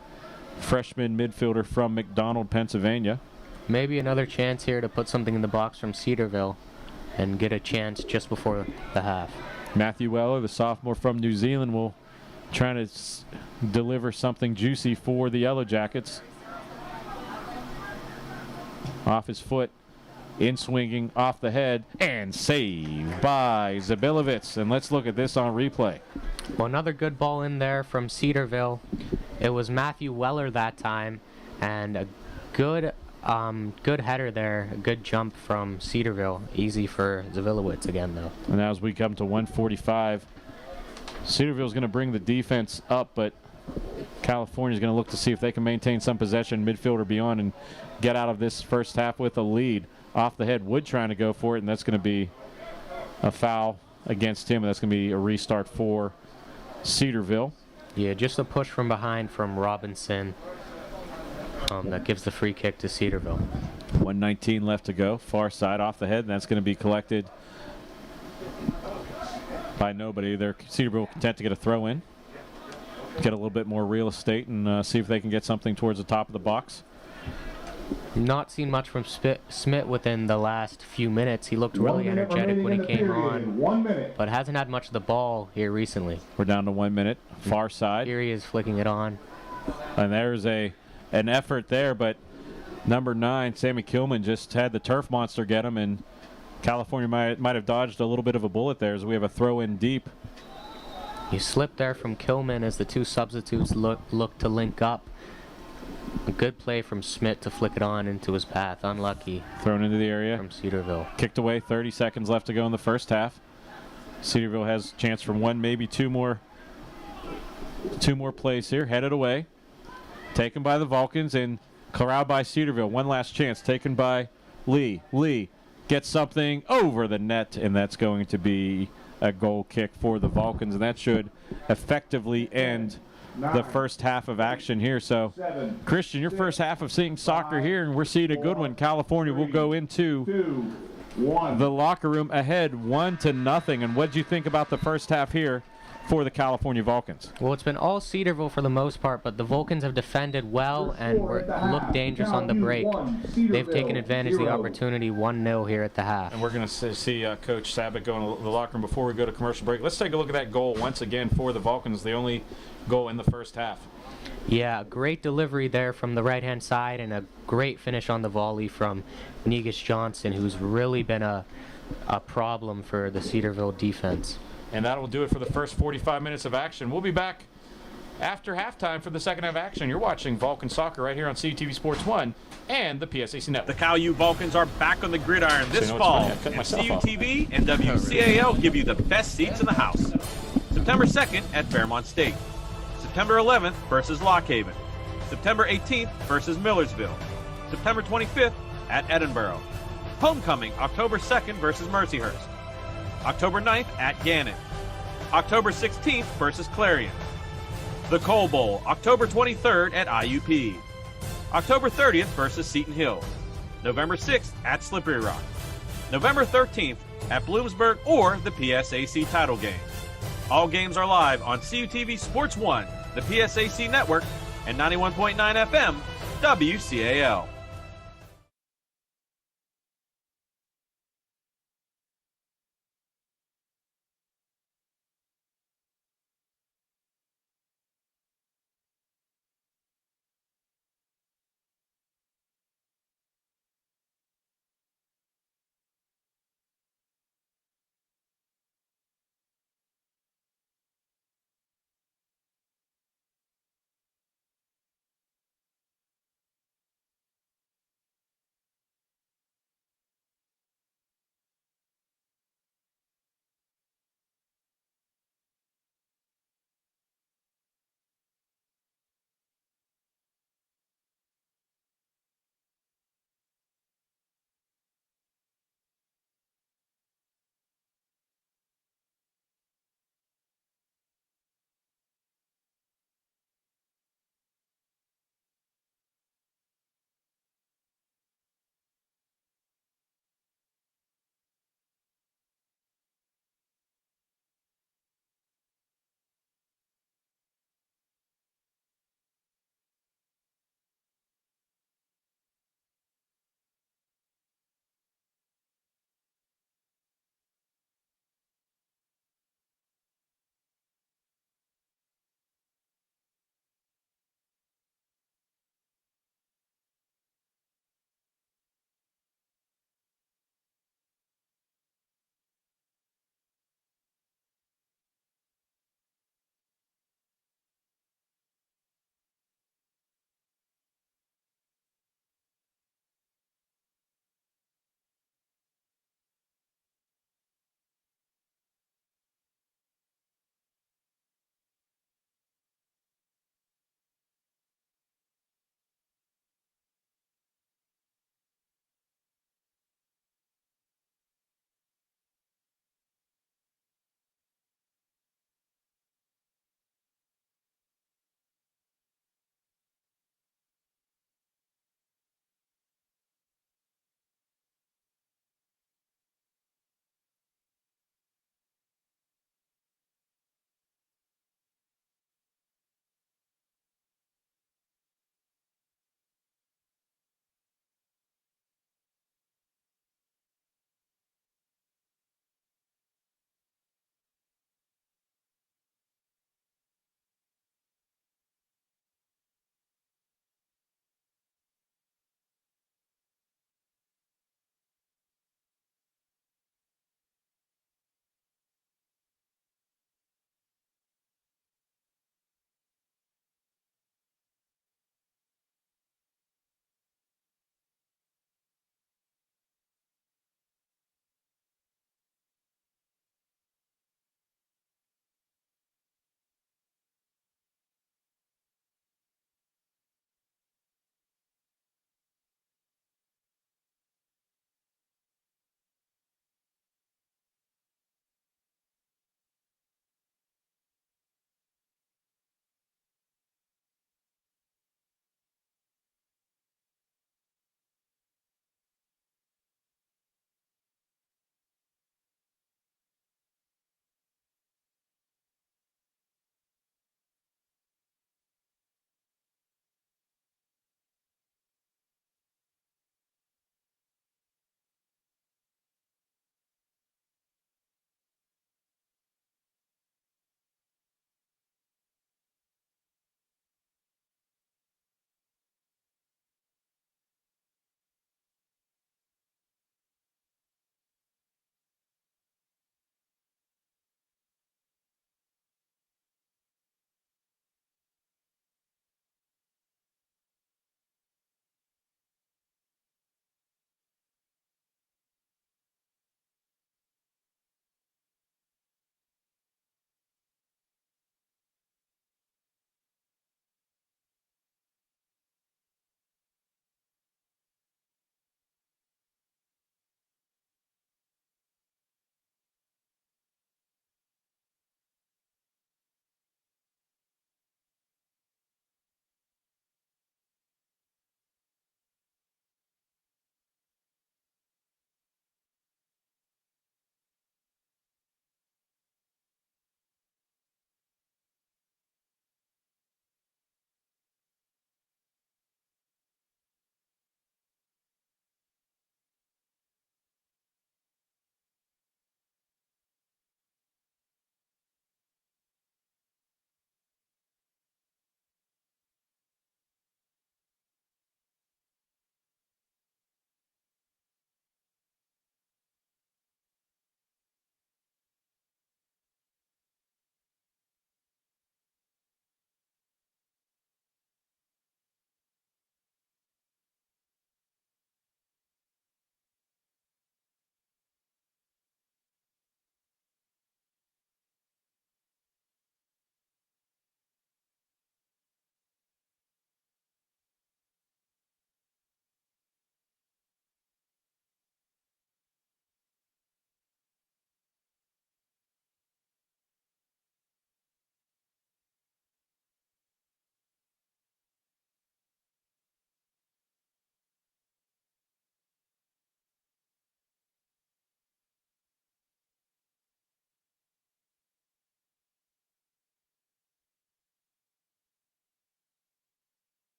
freshman midfielder from McDonald, Pennsylvania. Maybe another chance here to put something in the box from Cedarville and get a chance just before the half. Matthew Weller, the sophomore from New Zealand, will try to deliver something juicy for the Yellow Jackets. Off his foot, in swinging, off the head, and saved by Zabilovitz. And let's look at this on replay. Well, another good ball in there from Cedarville. It was Matthew Weller that time, and a good header there, a good jump from Cedarville. Easy for Zabilovitz again, though. And as we come to 145, Cedarville's going to bring the defense up, but California's going to look to see if they can maintain some possession, midfield or beyond, and get out of this first half with a lead. Off the head, Wood trying to go for it, and that's going to be a foul against him, and that's going to be a restart for Cedarville. Yeah, just a push from behind from Robinson. That gives the free kick to Cedarville. 1:19 left to go. Far side off the head, and that's going to be collected by nobody. They're Cedarville content to get a throw in, get a little bit more real estate, and see if they can get something towards the top of the box. Not seen much from Smith within the last few minutes. He looked really energetic when he came on, but hasn't had much of the ball here recently. We're down to 1 minute. Far side. Here he is flicking it on. And there's an effort there, but number 9, Sammy Kilman, just had the turf monster get him, and California might have dodged a little bit of a bullet there as we have a throw in deep. He slipped there from Kilman as the two substitutes look to link up. A good play from Smith to flick it on into his path. Unlucky. Thrown into the area. From Cedarville. Kicked away. 30 seconds left to go in the first half. Cedarville has a chance for one, maybe two more plays here. Headed away. Taken by the Vulcans and corralled by Cedarville. One last chance taken by Lee. Lee gets something over the net, and that's going to be a goal kick for the Vulcans, and that should effectively end the first half of action here. So, Christian, your first half of seeing soccer here, and we're seeing a good one. California will go into the locker room ahead 1-0. And what did you think about the first half here for the California Vulcans? Well, it's been all Cedarville for the most part, but the Vulcans have defended well and looked dangerous on the break. They've taken advantage of the opportunity. 1-0 here at the half. And we're going to see Coach Sabat go in the locker room before we go to commercial break. Let's take a look at that goal once again for the Vulcans, the only goal in the first half. Yeah, great delivery there from the right-hand side and a great finish on the volley from Negus Johnson, who's really been a problem for the Cedarville defense. And that'll do it for the first 45 minutes of action. We'll be back after halftime for the second half action. You're watching Vulcan Soccer right here on CTV Sports 1 and the PSAC Network. The Cal U Vulcans are back on the gridiron this fall, and CUTV and WCAL give you the best seats in the house. September 2nd at Fairmont State. September 11th versus Lock Haven. September 18th versus Millersville. September 25th at Edinburgh. Homecoming October 2nd versus Mercyhurst. October 9th at Gannon. October 16th versus Clarion. The Coal Bowl, October 23rd at IUP. October 30th versus Seton Hill. November 6th at Slippery Rock. November 13th at Bloomsburg or the PSAC title game. All games are live on CUTV Sports 1, the PSAC Network, and 91.9 FM, WCAL.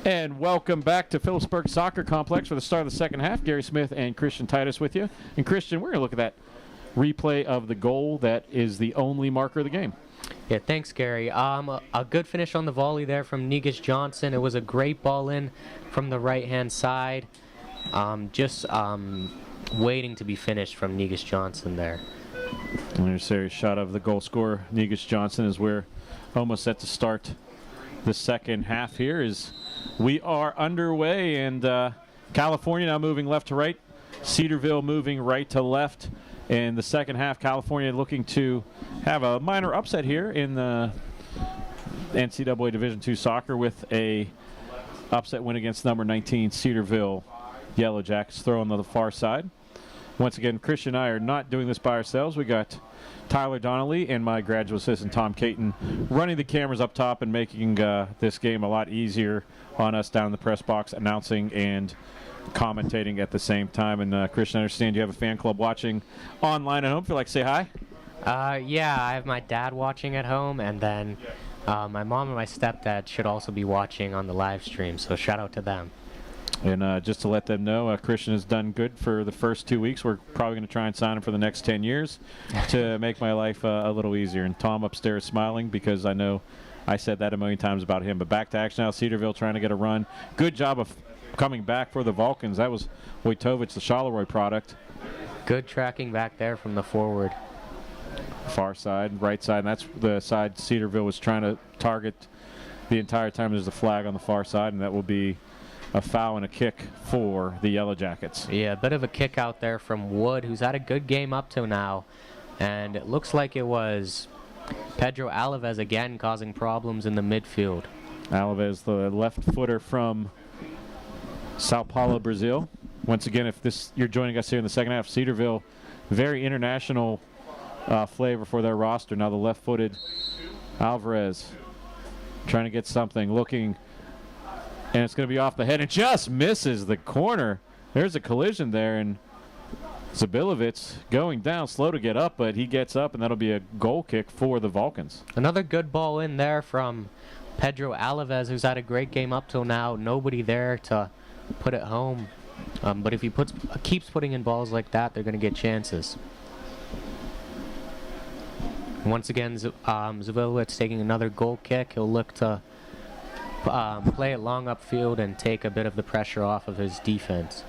And welcome back to Phillipsburg Soccer Complex for the start of the second half. Gary Smith and Christian Titus with you. And Christian, we're going to look at that replay of the goal that is the only marker of the game. Yeah, thanks, Gary. A good finish on the volley there from Negus Johnson. It was a great ball in from the right-hand side. Just waiting to be finished from Negus Johnson there. And there's a serious shot of the goal scorer, Negus Johnson, as we're almost set to start the second half here. Is we are underway, and California now moving left to right. Cedarville moving right to left. In the second half, California looking to have a minor upset here in the NCAA Division II soccer with a upset win against number 19 Cedarville Yellow Jackets. Throw on the far side. Once again, Christian and I are not doing this by ourselves. We got Tyler Donnelly and my graduate assistant Tom Caton running the cameras up top and making this game a lot easier on us down in the press box, announcing and commentating at the same time. And Christian, I understand you have a fan club watching online at home. Feel like say hi? Yeah, I have my dad watching at home, and then my mom and my stepdad should also be watching on the live stream, so shout out to them. And just to let them know, Christian has done good for the first 2 weeks. We're probably going to try and sign him for the next 10 years to make my life a little easier. And Tom upstairs smiling because I know I said that a million times about him. But back to action now. Cedarville trying to get a run. Good job of coming back for the Vulcans. That was Wojtovich, the Charleroi product. Good tracking back there from the forward. Far side, right side. And that's the side Cedarville was trying to target the entire time. There's a flag on the far side, and that will be a foul and a kick for the Yellow Jackets. Yeah, a bit of a kick out there from Wood, who's had a good game up to now. And it looks like it was Pedro Alaves again causing problems in the midfield. Alaves, the left footer from Sao Paulo, Brazil. Once again, if you're joining us here in the second half, Cedarville, very international flavor for their roster. Now the left-footed Alvarez trying to get something, looking, and it's going to be off the head. It just misses the corner. There's a collision there, and Zabilovic going down, slow to get up, but he gets up, and that'll be a goal kick for the Vulcans. Another good ball in there from Pedro Alaves, who's had a great game up till now. Nobody there to put it home. But if he keeps putting in balls like that, they're going to get chances. Once again, Zabilovic taking another goal kick. He'll look to play it long upfield and take a bit of the pressure off of his defense.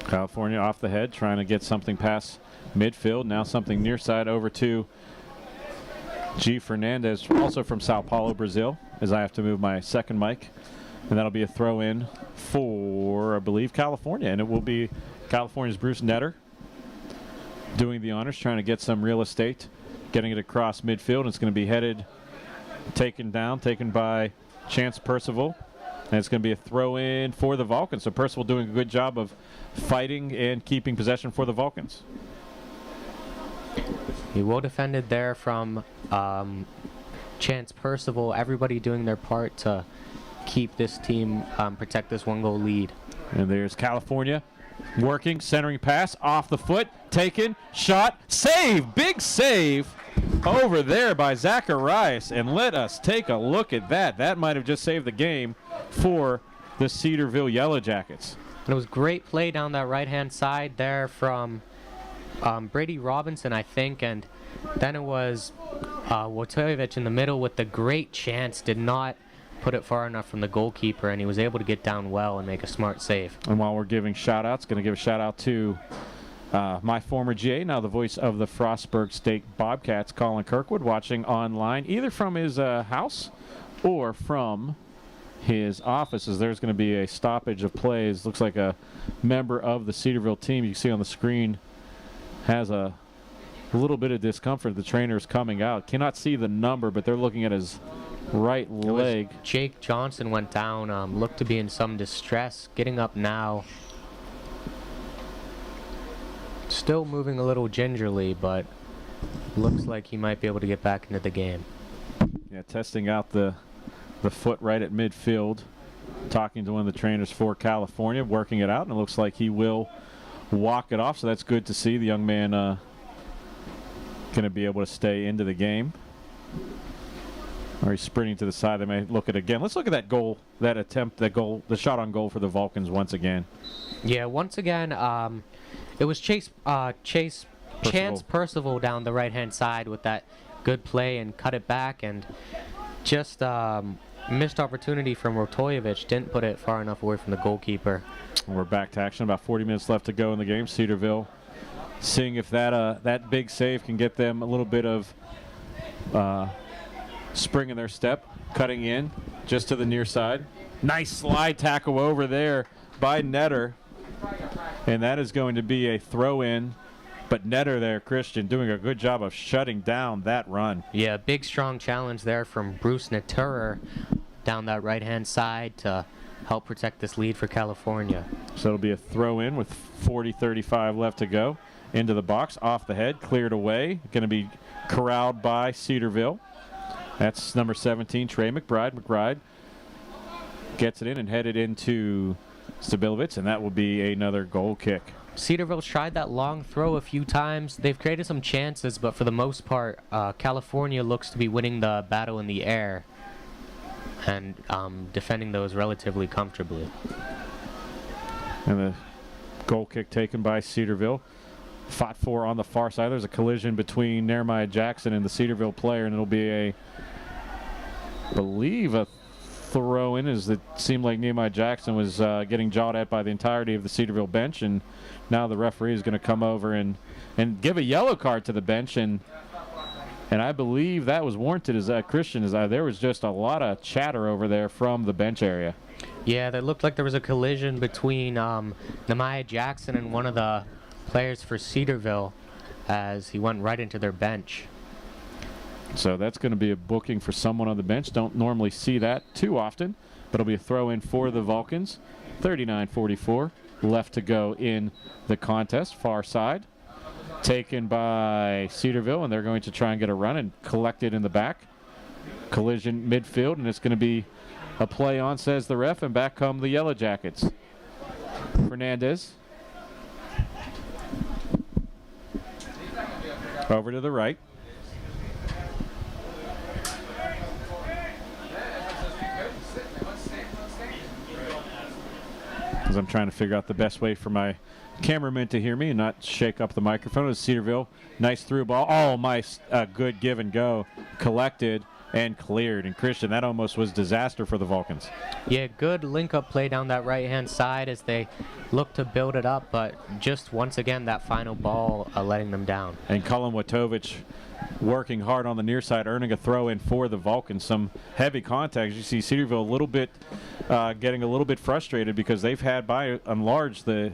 California off the head, trying to get something past midfield. Now something near side over to G. Fernandez, also from Sao Paulo, Brazil, as I have to move my second mic. And that'll be a throw in for, I believe, California. And it will be California's Bruce Netter doing the honors, trying to get some real estate, getting it across midfield. And it's going to be headed, taken by Chance Percival, and it's going to be a throw-in for the Vulcans. So Percival doing a good job of fighting and keeping possession for the Vulcans. He well defended there from Chance Percival. Everybody doing their part to keep this team, protect this one-goal lead. And there's California working, centering pass, off the foot, taken, shot, save, big save over there by Zacharias, and let us take a look at that. That might have just saved the game for the Cedarville Yellow Jackets. And it was great play down that right-hand side there from Brady Robinson, I think, and then it was Wojtovich in the middle with the great chance, did not put it far enough from the goalkeeper, and he was able to get down well and make a smart save. And while we're giving shout-outs, going to give a shout-out to my former GA, now the voice of the Frostburg State Bobcats, Colin Kirkwood, watching online, either from his house or from his offices. There's going to be a stoppage of plays. Looks like a member of the Cedarville team, you can see on the screen, has a little bit of discomfort. The trainer's coming out. Cannot see the number, but they're looking at his right leg. Jake Johnson went down, looked to be in some distress, getting up now. Still moving a little gingerly, but looks like he might be able to get back into the game. Yeah, testing out the foot right at midfield. Talking to one of the trainers for California, working it out, and it looks like he will walk it off, so that's good to see. The young man going to be able to stay into the game. Or he's sprinting to the side. They may look at it again. Let's look at that goal, that attempt, that goal, the shot on goal for the Vulcans once again. Yeah, once again, it was Chance Percival down the right-hand side with that good play and cut it back, and just missed opportunity from Rotojevic. Didn't put it far enough away from the goalkeeper. We're back to action. About 40 minutes left to go in the game. Cedarville seeing if that big save can get them a little bit of spring in their step. Cutting in just to the near side. Nice slide tackle over there by Netter. And that is going to be a throw-in. But Netter there, Christian, doing a good job of shutting down that run. Yeah, big, strong challenge there from Bruce Naturer down that right-hand side to help protect this lead for California. So it'll be a throw-in with 40-35 left to go. Into the box, off the head, cleared away. Going to be corralled by Cedarville. That's number 17, Trey McBride. McBride gets it in and headed into Stabilovic, and that will be another goal kick. Cedarville's tried that long throw a few times. They've created some chances, but for the most part, California looks to be winning the battle in the air and defending those relatively comfortably. And the goal kick taken by Cedarville. Fought for on the far side. There's a collision between Nehemiah Jackson and the Cedarville player, and it'll be I believe a throw-in, as it seemed like Nehemiah Jackson was getting jawed at by the entirety of the Cedarville bench, and now the referee is going to come over and give a yellow card to the bench, and I believe that was warranted. As Christian, there was just a lot of chatter over there from the bench area. Yeah, that looked like there was a collision between Nehemiah Jackson and one of the players for Cedarville as he went right into their bench. So that's going to be a booking for someone on the bench. Don't normally see that too often, but it'll be a throw-in for the Vulcans. 39-44 left to go in the contest. Far side taken by Cedarville, and they're going to try and get a run and collect it in the back. Collision midfield, and it's going to be a play on, says the ref, and back come the Yellow Jackets. Fernandez over to the right. As I'm trying to figure out the best way for my cameraman to hear me and not shake up the microphone. It's Cedarville. Nice through ball. Oh, nice good give and go. Collected and cleared. And Christian, that almost was disaster for the Vulcans. Yeah, good link-up play down that right-hand side as they look to build it up, but just once again that final ball letting them down. And Cullen Wojtovich working hard on the near side, earning a throw in for the Vulcans. Some heavy contact. You see Cedarville a little bit getting a little bit frustrated because they've had by and large the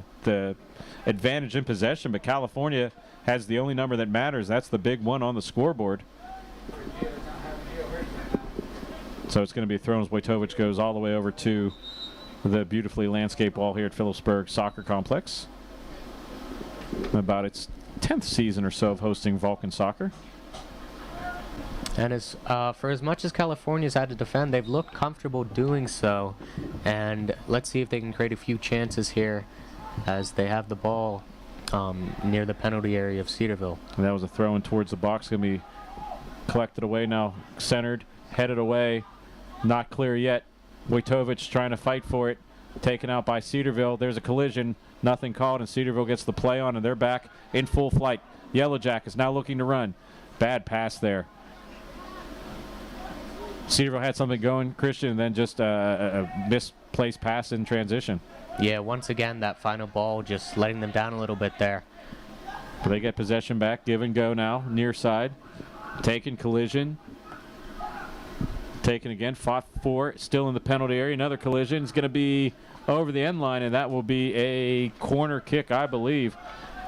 advantage in possession, but California has the only number that matters. That's the big one on the scoreboard. So it's going to be thrown as Wojtovich goes all the way over to the beautifully landscaped wall here at Phillipsburg Soccer Complex. About its 10th season or so of hosting Vulcan soccer. And for as much as California's had to defend, they've looked comfortable doing so. And let's see if they can create a few chances here as they have the ball near the penalty area of Cedarville. And that was a throw in towards the box. Going to be collected away now, centered, headed away. Not clear yet. Wojtovich trying to fight for it. Taken out by Cedarville. There's a collision. Nothing called, and Cedarville gets the play on, and they're back in full flight. Yellow Jackets now looking to run. Bad pass there. Cedarville had something going, Christian, and then just a misplaced pass in transition. Yeah, once again, that final ball just letting them down a little bit there. But they get possession back. Give and go now. Near side. Taken, collision. Taken again, fought for, still in the penalty area. Another collision is going to be over the end line, and that will be a corner kick, I believe.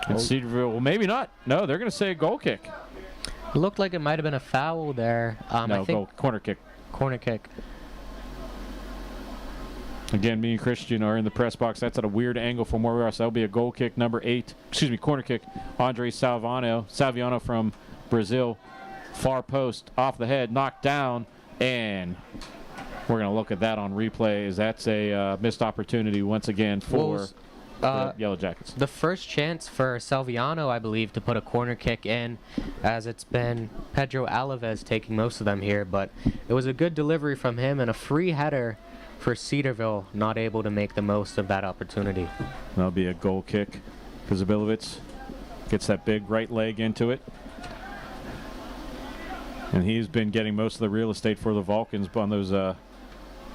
And Cedarville, well, maybe not. No, they're going to say a goal kick. It looked like it might have been a foul there. No, I think corner kick. Corner kick. Again, me and Christian are in the press box. That's at a weird angle from where we are. So that'll be a goal kick, number 8. Excuse me, corner kick. Andre Salviano from Brazil. Far post, off the head, knocked down. And we're going to look at that on replay as that's a missed opportunity once again for the Yellow Jackets. The first chance for Salviano, I believe, to put a corner kick in, as it's been Pedro Alaves taking most of them here, but it was a good delivery from him and a free header for Cedarville, not able to make the most of that opportunity. That'll be a goal kick. Zabilovic gets that big right leg into it. And he's been getting most of the real estate for the Vulcans on those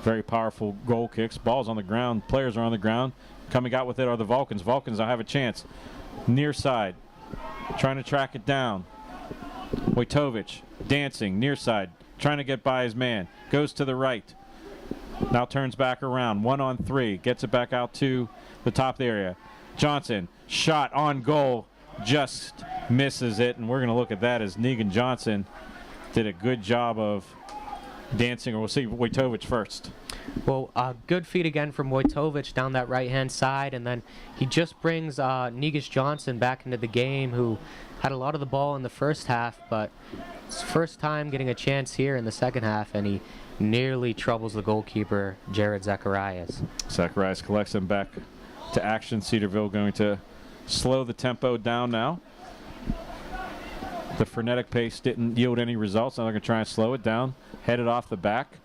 very powerful goal kicks. Ball's on the ground. Players are on the ground. Coming out with it are the Vulcans. Vulcans now have a chance. Near side. Trying to track it down. Wojtovic dancing. Near side. Trying to get by his man. Goes to the right. Now turns back around. 1-on-3. Gets it back out to the top area. Johnson. Shot on goal. Just misses it. And we're going to look at that as Negan Johnson did a good job of dancing. Or we'll see Wojtovic first. Well, good feed again from Wojtovic down that right-hand side, and then he just brings Negus Johnson back into the game, who had a lot of the ball in the first half, but it's first time getting a chance here in the second half, and he nearly troubles the goalkeeper, Jared Zacharias. Zacharias collects him back to action. Cedarville going to slow the tempo down now. The frenetic pace didn't yield any results. Now they're going to try and slow it down. Headed off the back.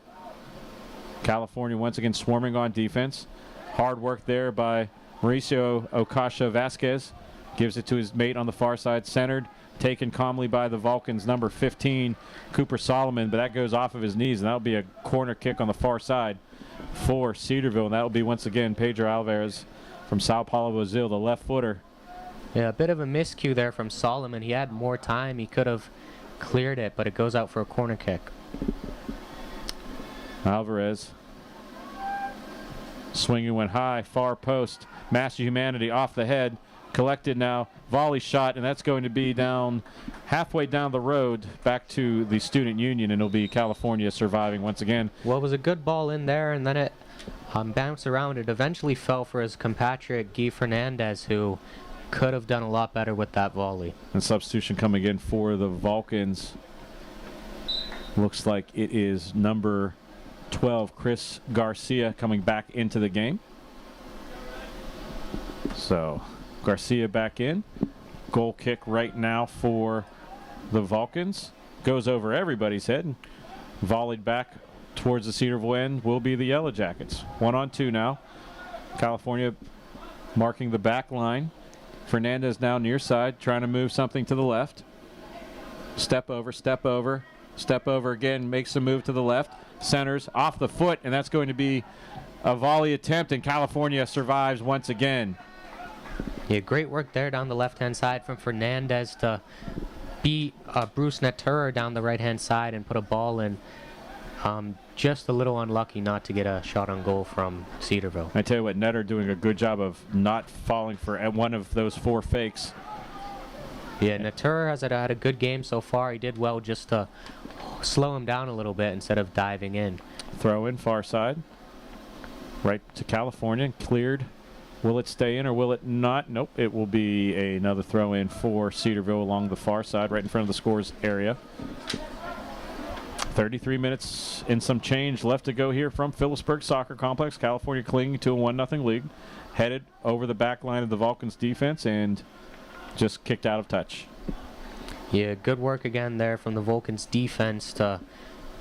California once again swarming on defense. Hard work there by Mauricio Ocasio Vasquez. Gives it to his mate on the far side, centered. Taken calmly by the Vulcans, number 15, Cooper Solomon, but that goes off of his knees, and that'll be a corner kick on the far side for Cedarville. And that'll be once again Pedro Alvarez from Sao Paulo, Brazil, the left footer. Yeah, a bit of a miscue there from Solomon. He had more time. He could have cleared it, but it goes out for a corner kick. Alvarez swinging went high, far post. Master Humanity off the head. Collected now, volley shot, and that's going to be down halfway down the road back to the Student Union, and it'll be California surviving once again. Well, it was a good ball in there, and then it bounced around. It eventually fell for his compatriot, Guy Fernandez, who could have done a lot better with that volley. And substitution coming in for the Vulcans. Looks like it is number 12, Chris Garcia, coming back into the game. So Garcia back in. Goal kick right now for the Vulcans. Goes over everybody's head and volleyed back towards the Cedarville end will be the Yellow Jackets. 1-on-2 now. California marking the back line. Fernandez now near side, trying to move something to the left. Step over, step over, step over again, makes a move to the left. Centers off the foot, and that's going to be a volley attempt, and California survives once again. Yeah, great work there down the left-hand side from Fernandez to beat Bruce Naturer down the right-hand side and put a ball in. Just a little unlucky not to get a shot on goal from Cedarville. I tell you what, Netter doing a good job of not falling for one of those 4 fakes. Yeah, Naturer has had a good game so far. He did well just to slow him down a little bit instead of diving in. Throw in far side. Right to California, cleared. Will it stay in or will it not? Nope, it will be another throw in for Cedarville along the far side, right in front of the scores area. 33 minutes and some change left to go here from Phillipsburg Soccer Complex. California clinging to a 1-0 lead. Headed over the back line of the Vulcans defense and just kicked out of touch. Yeah, good work again there from the Vulcans defense to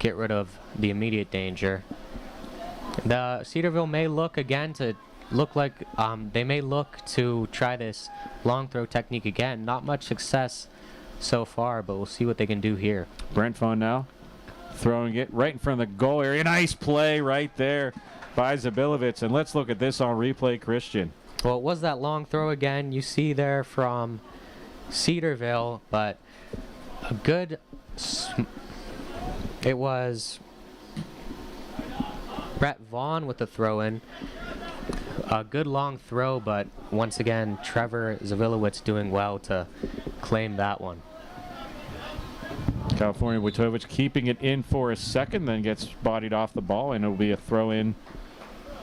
get rid of the immediate danger. The Cedarville may look again to look like they may look to try this long throw technique again. Not much success so far, but we'll see what they can do here. Brent Fon now throwing it right in front of the goal area. Nice play right there by Zabilovic. And let's look at this on replay, Christian. Well, it was that long throw again you see there from Cedarville, but a good... It was Brett Vaughn with the throw-in. A good long throw, but once again, Trevor Zavilowitz doing well to claim that one. California, Wojtovic keeping it in for a second, then gets bodied off the ball, and it'll be a throw-in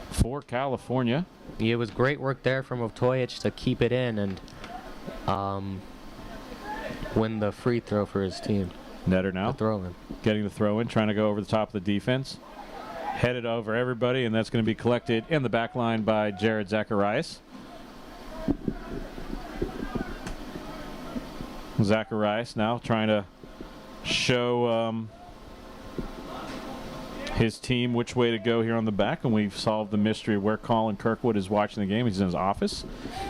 for California. Yeah, it was great work there from Wojtovic to keep it in and win the free throw for his team. Netter now throw-in. Getting the throw-in, trying to go over the top of the defense. Headed over everybody, and that's going to be collected in the back line by Jared Zacharias. Zacharias now trying to show his team which way to go here on the back, and we've solved the mystery of where Colin Kirkwood is watching the game. He's in his office.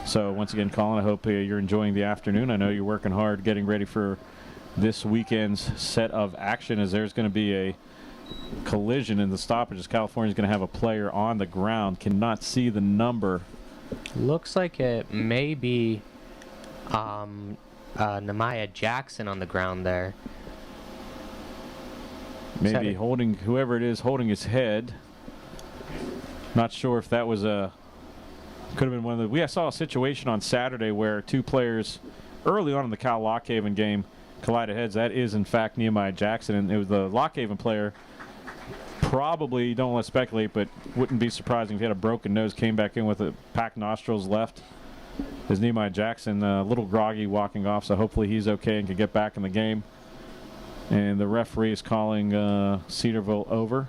So once again, Colin, I hope you're enjoying the afternoon. I know you're working hard getting ready for this weekend's set of action, as there's going to be a collision in the stoppages. California's going to have a player on the ground. Cannot see the number. Looks like it may be Nehemiah Jackson on the ground there. Maybe holding, whoever it is, holding his head. Not sure if that was could have been one of the, I saw a situation on Saturday where two players early on in the Cal Lockhaven game collided heads. That is, in fact, Nehemiah Jackson, and it was the Lockhaven player. Probably, don't want to speculate, but wouldn't be surprising if he had a broken nose, came back in with a packed nostrils left. Is Nehemiah Jackson a little groggy walking off, so hopefully he's okay and can get back in the game. And the referee is calling Cedarville over.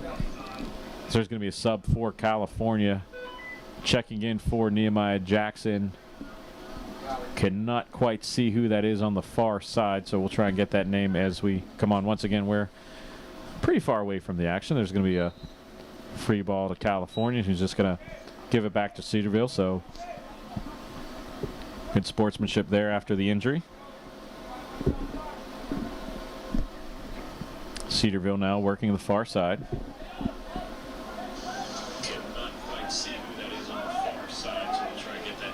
So there's going to be a sub for California. Checking in for Nehemiah Jackson. Cannot quite see who that is on the far side, so we'll try and get that name as we come on. Once again, we're pretty far away from the action. There's going to be a free ball to California, who's just going to give it back to Cedarville. So good sportsmanship there after the injury. Cedarville now working the far side.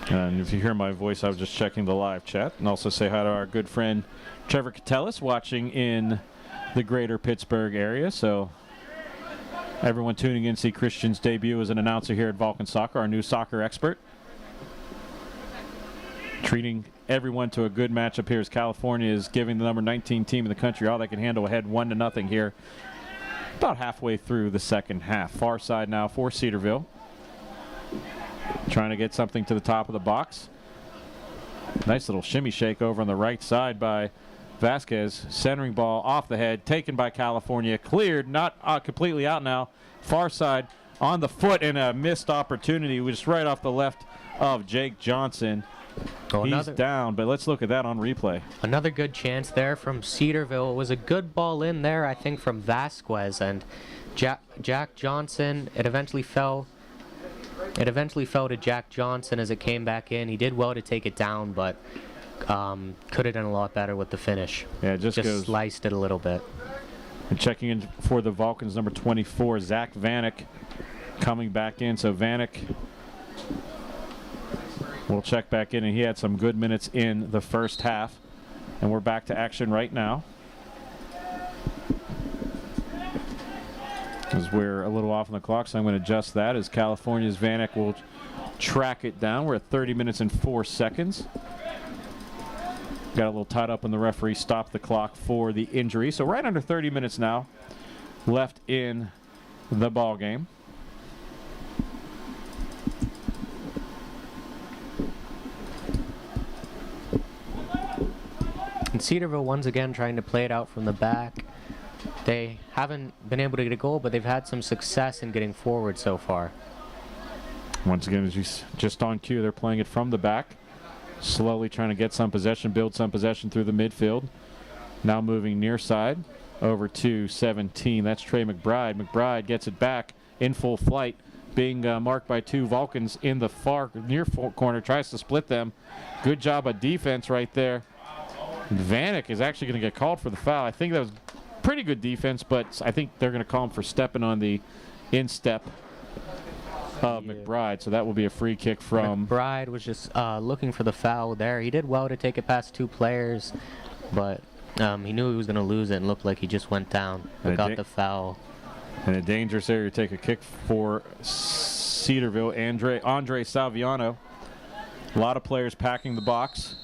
And if you hear my voice, I was just checking the live chat. And also say hi to our good friend Trevor Catellis watching in the greater Pittsburgh area. So everyone tuning in to see Christian's debut as an announcer here at Vulcan Soccer, our new soccer expert. Treating everyone to a good matchup here as California is giving the number 19 team in the country all they can handle ahead 1-0 here. About halfway through the second half. Far side now for Cedarville. Trying to get something to the top of the box. Nice little shimmy shake over on the right side by Vasquez. Centering ball off the head. Taken by California. Cleared. Not completely out now. Far side on the foot, and a missed opportunity. Just right off the left of Jake Johnson. Oh, he's down, but let's look at that on replay. Another good chance there from Cedarville. It was a good ball in there, I think, from Vasquez and Jack Johnson. It eventually fell to Jack Johnson as it came back in. He did well to take it down, but could have done a lot better with the finish. Yeah, it just goes, sliced it a little bit. And checking in for the Vulcans, number 24, Zach Vanek, coming back in. So Vanek will check back in, and he had some good minutes in the first half. And we're back to action right now, as we're a little off on the clock, so I'm going to adjust that as California's Vanek will track it down. We're at 30 minutes and 4 seconds. Got a little tied up when the referee stopped the clock for the injury. So right under 30 minutes now left in the ball game. And Cedarville once again trying to play it out from the back. They haven't been able to get a goal, but they've had some success in getting forward so far. Once again, as just on cue, they're playing it from the back. Slowly trying to get some possession, build some possession through the midfield. Now moving near side over to 17. That's Trey McBride. McBride gets it back in full flight, being marked by two Vulcans in the far near corner. Tries to split them. Good job of defense right there. Vanek is actually going to get called for the foul. I think that was pretty good defense, but I think they're going to call him for stepping on the instep of McBride. So that will be a free kick from... McBride was just looking for the foul there. He did well to take it past two players, but he knew he was going to lose it and looked like he just went down and got the foul. And a dangerous area to take a kick for Cedarville. Andre Salviano. A lot of players packing the box.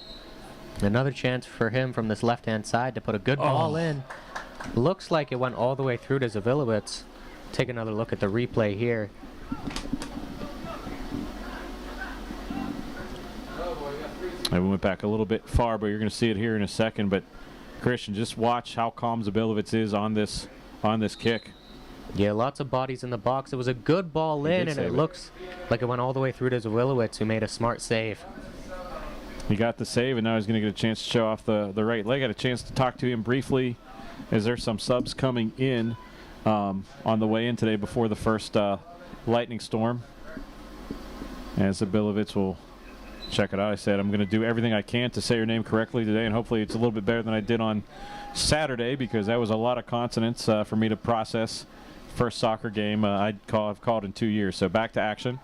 Another chance for him from this left-hand side to put a good ball in. Looks like it went all the way through to Zavilowitz. Take another look at the replay here. We went back a little bit far, but you're going to see it here in a second. But Christian, just watch how calm Zabilowitz is on this kick. Yeah, lots of bodies in the box. It was a good ball in, and it looks like it went all the way through to Zawilowicz, who made a smart save. He got the save, and now he's going to get a chance to show off the right leg. Got a chance to talk to him briefly. Is there some subs coming in on the way in today before the first lightning storm? And Zawilowicz will check it out. I said I'm going to do everything I can to say your name correctly today, and hopefully it's a little bit better than I did on Saturday, because that was a lot of consonants for me to process. First soccer game I've called in 2 years. So back to action.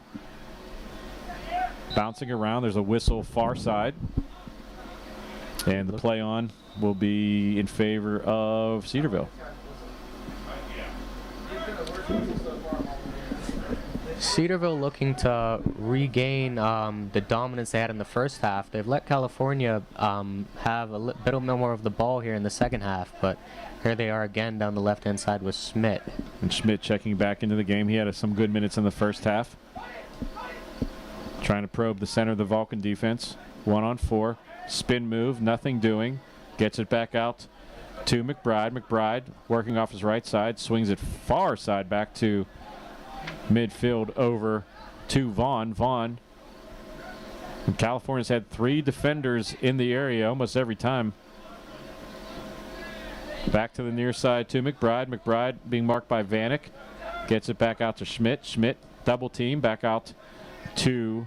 Bouncing around, there's a whistle far side, and the play on will be in favor of Cedarville. Cedarville looking to regain the dominance they had in the first half. They've let California have a bit more of the ball here in the second half, but here they are again down the left-hand side with Schmidt. And Schmidt checking back into the game. He had some good minutes in the first half. Trying to probe the center of the Vulcan defense. 1-on-4. Spin move, nothing doing. Gets it back out to McBride. McBride working off his right side. Swings it far side back to midfield over to Vaughn. Vaughn. And California's had 3 defenders in the area almost every time. Back to the near side to McBride. McBride being marked by Vanek. Gets it back out to Schmidt. Schmidt double team back out to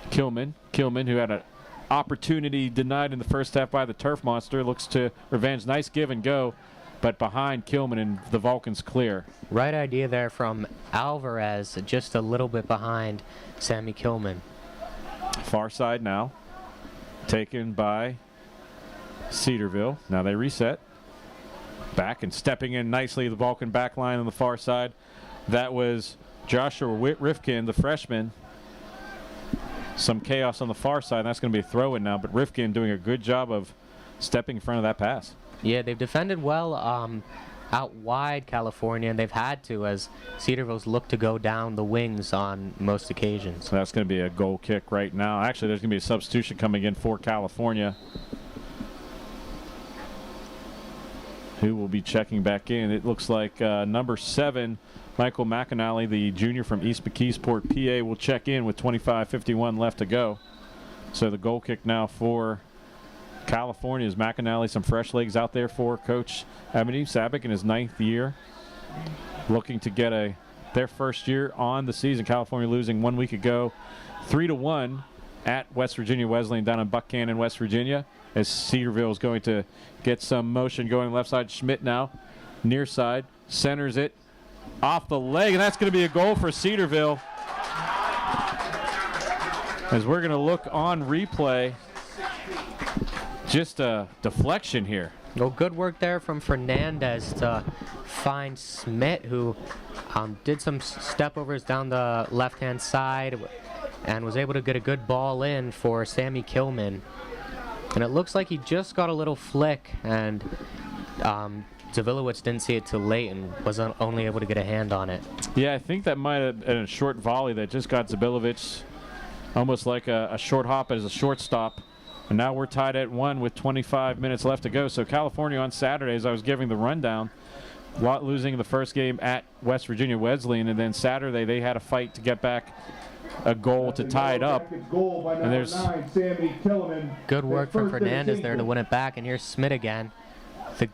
Kilman. Kilman, who had an opportunity denied in the first half by the Turf Monster, looks to revenge. Nice give and go, but behind Kilman and the Vulcans clear. Right idea there from Alvarez, just a little bit behind Sammy Kilman. Far side now, taken by Cedarville. Now they reset. Back and stepping in nicely, the Vulcan back line on the far side. That was Joshua Rifkin, the freshman. Some chaos on the far side, and that's going to be a throw-in now, but Rifkin doing a good job of stepping in front of that pass. Yeah, they've defended well out wide California, and they've had to, as Cedarville's looked to go down the wings on most occasions. So that's going to be a goal kick right now. Actually, there's going to be a substitution coming in for California, who will be checking back in. It looks like number 7, Michael McAnally, the junior from East McKeesport, PA, will check in with 25:51 left to go. So the goal kick now for California is McAnally. Some fresh legs out there for Coach Ebony Sabick in his 9th year. Looking to get their first year on the season. California losing 1 week ago 3-1 at West Virginia Wesleyan down in Buchanan, West Virginia, as Cedarville is going to get some motion going left side. Schmidt now near side, centers it off the leg, and that's going to be a goal for Cedarville. As we're going to look on replay, just a deflection here. Well, good work there from Fernandez to find Schmidt, who did some step overs down the left-hand side and was able to get a good ball in for Sammy Kilman. And it looks like he just got a little flick, and Zawilowicz didn't see it till late and was only able to get a hand on it. Yeah, I think that might have been a short volley that just got Zawilowicz almost like a short hop as a shortstop. And now we're tied at 1 with 25 minutes left to go. So California on Saturday, as I was giving the rundown, losing the first game at West Virginia Wesleyan, and then Saturday they had a fight to get back a goal to tie it up. And there's good work from Fernandez there to win it back. And here's Schmidt again. The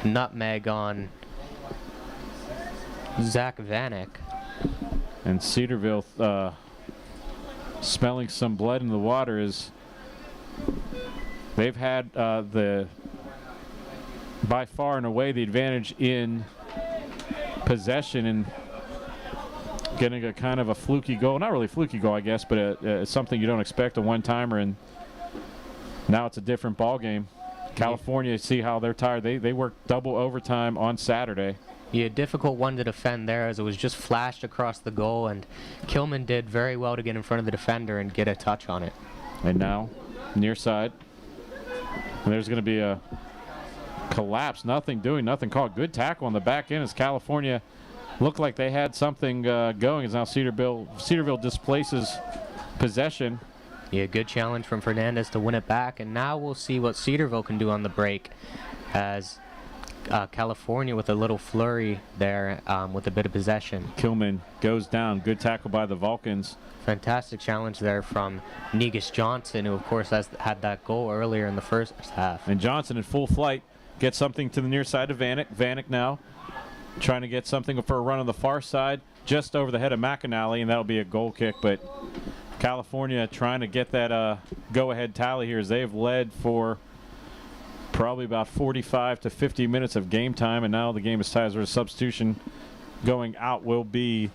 nutmeg on Zach Vanek. And Cedarville smelling some blood in the water as they've had by far and away the advantage in possession and getting a kind of a fluky goal. Not really fluky goal, I guess, but something you don't expect, a one-timer, and now it's a different ball game. California, see how they're tired. They worked double overtime on Saturday. Yeah, difficult one to defend there, as it was just flashed across the goal, and Kilman did very well to get in front of the defender and get a touch on it. And now, near side. And there's going to be a collapse. Nothing doing, nothing called. Good tackle on the back end as California looked like they had something going. As now Cedarville displaces possession. Yeah, good challenge from Fernandez to win it back. And now we'll see what Cedarville can do on the break, as California with a little flurry there with a bit of possession. Kilman goes down. Good tackle by the Vulcans. Fantastic challenge there from Negus Johnson, who of course had that goal earlier in the first half. And Johnson in full flight gets something to the near side of Vanek. Vanek now trying to get something for a run on the far side, just over the head of McAnally, and that'll be a goal kick. But California trying to get that go-ahead tally here as they've led for probably about 45 to 50 minutes of game time, and now the game is tied. There's a substitution going out will be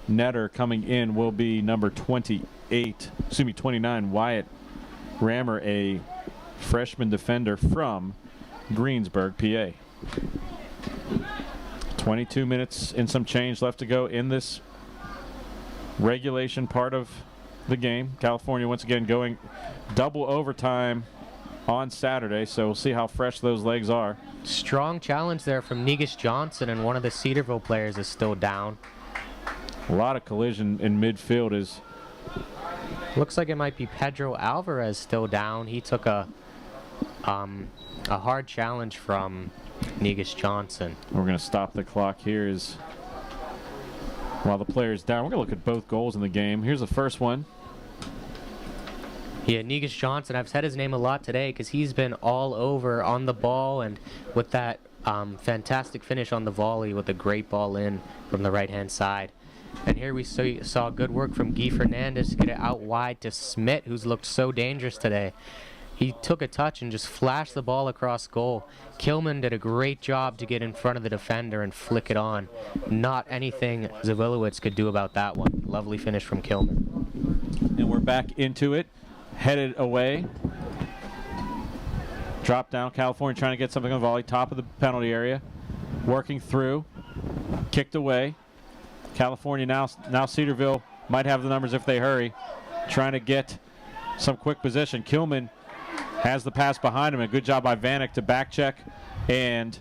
Netter. Coming in will be number 29, Wyatt Rammer, a freshman defender from Greensburg, PA. 22 minutes and some change left to go in this regulation part of the game. California once again going double overtime on Saturday, so we'll see how fresh those legs are. Strong challenge there from Negus Johnson, and one of the Cedarville players is still down. A lot of collision in midfield. Is looks like it might be Pedro Alvarez still down. He took a hard challenge from Negus Johnson. We're going to stop the clock here as while the player's down. We're going to look at both goals in the game. Here's the first one. Yeah, Negus Johnson, I've said his name a lot today because he's been all over on the ball, and with that fantastic finish on the volley with a great ball in from the right-hand side. And here we saw good work from Guy Fernandez to get it out wide to Smith, who's looked so dangerous today. He took a touch and just flashed the ball across goal. Kilman did a great job to get in front of the defender and flick it on. Not anything Zawilowicz could do about that one. Lovely finish from Kilman. And we're back into it. Headed away. Drop down. California trying to get something on the volley. Top of the penalty area. Working through. Kicked away. California now Cedarville might have the numbers if they hurry. Trying to get some quick position. Kilman has the pass behind him. A good job by Vanek to back check and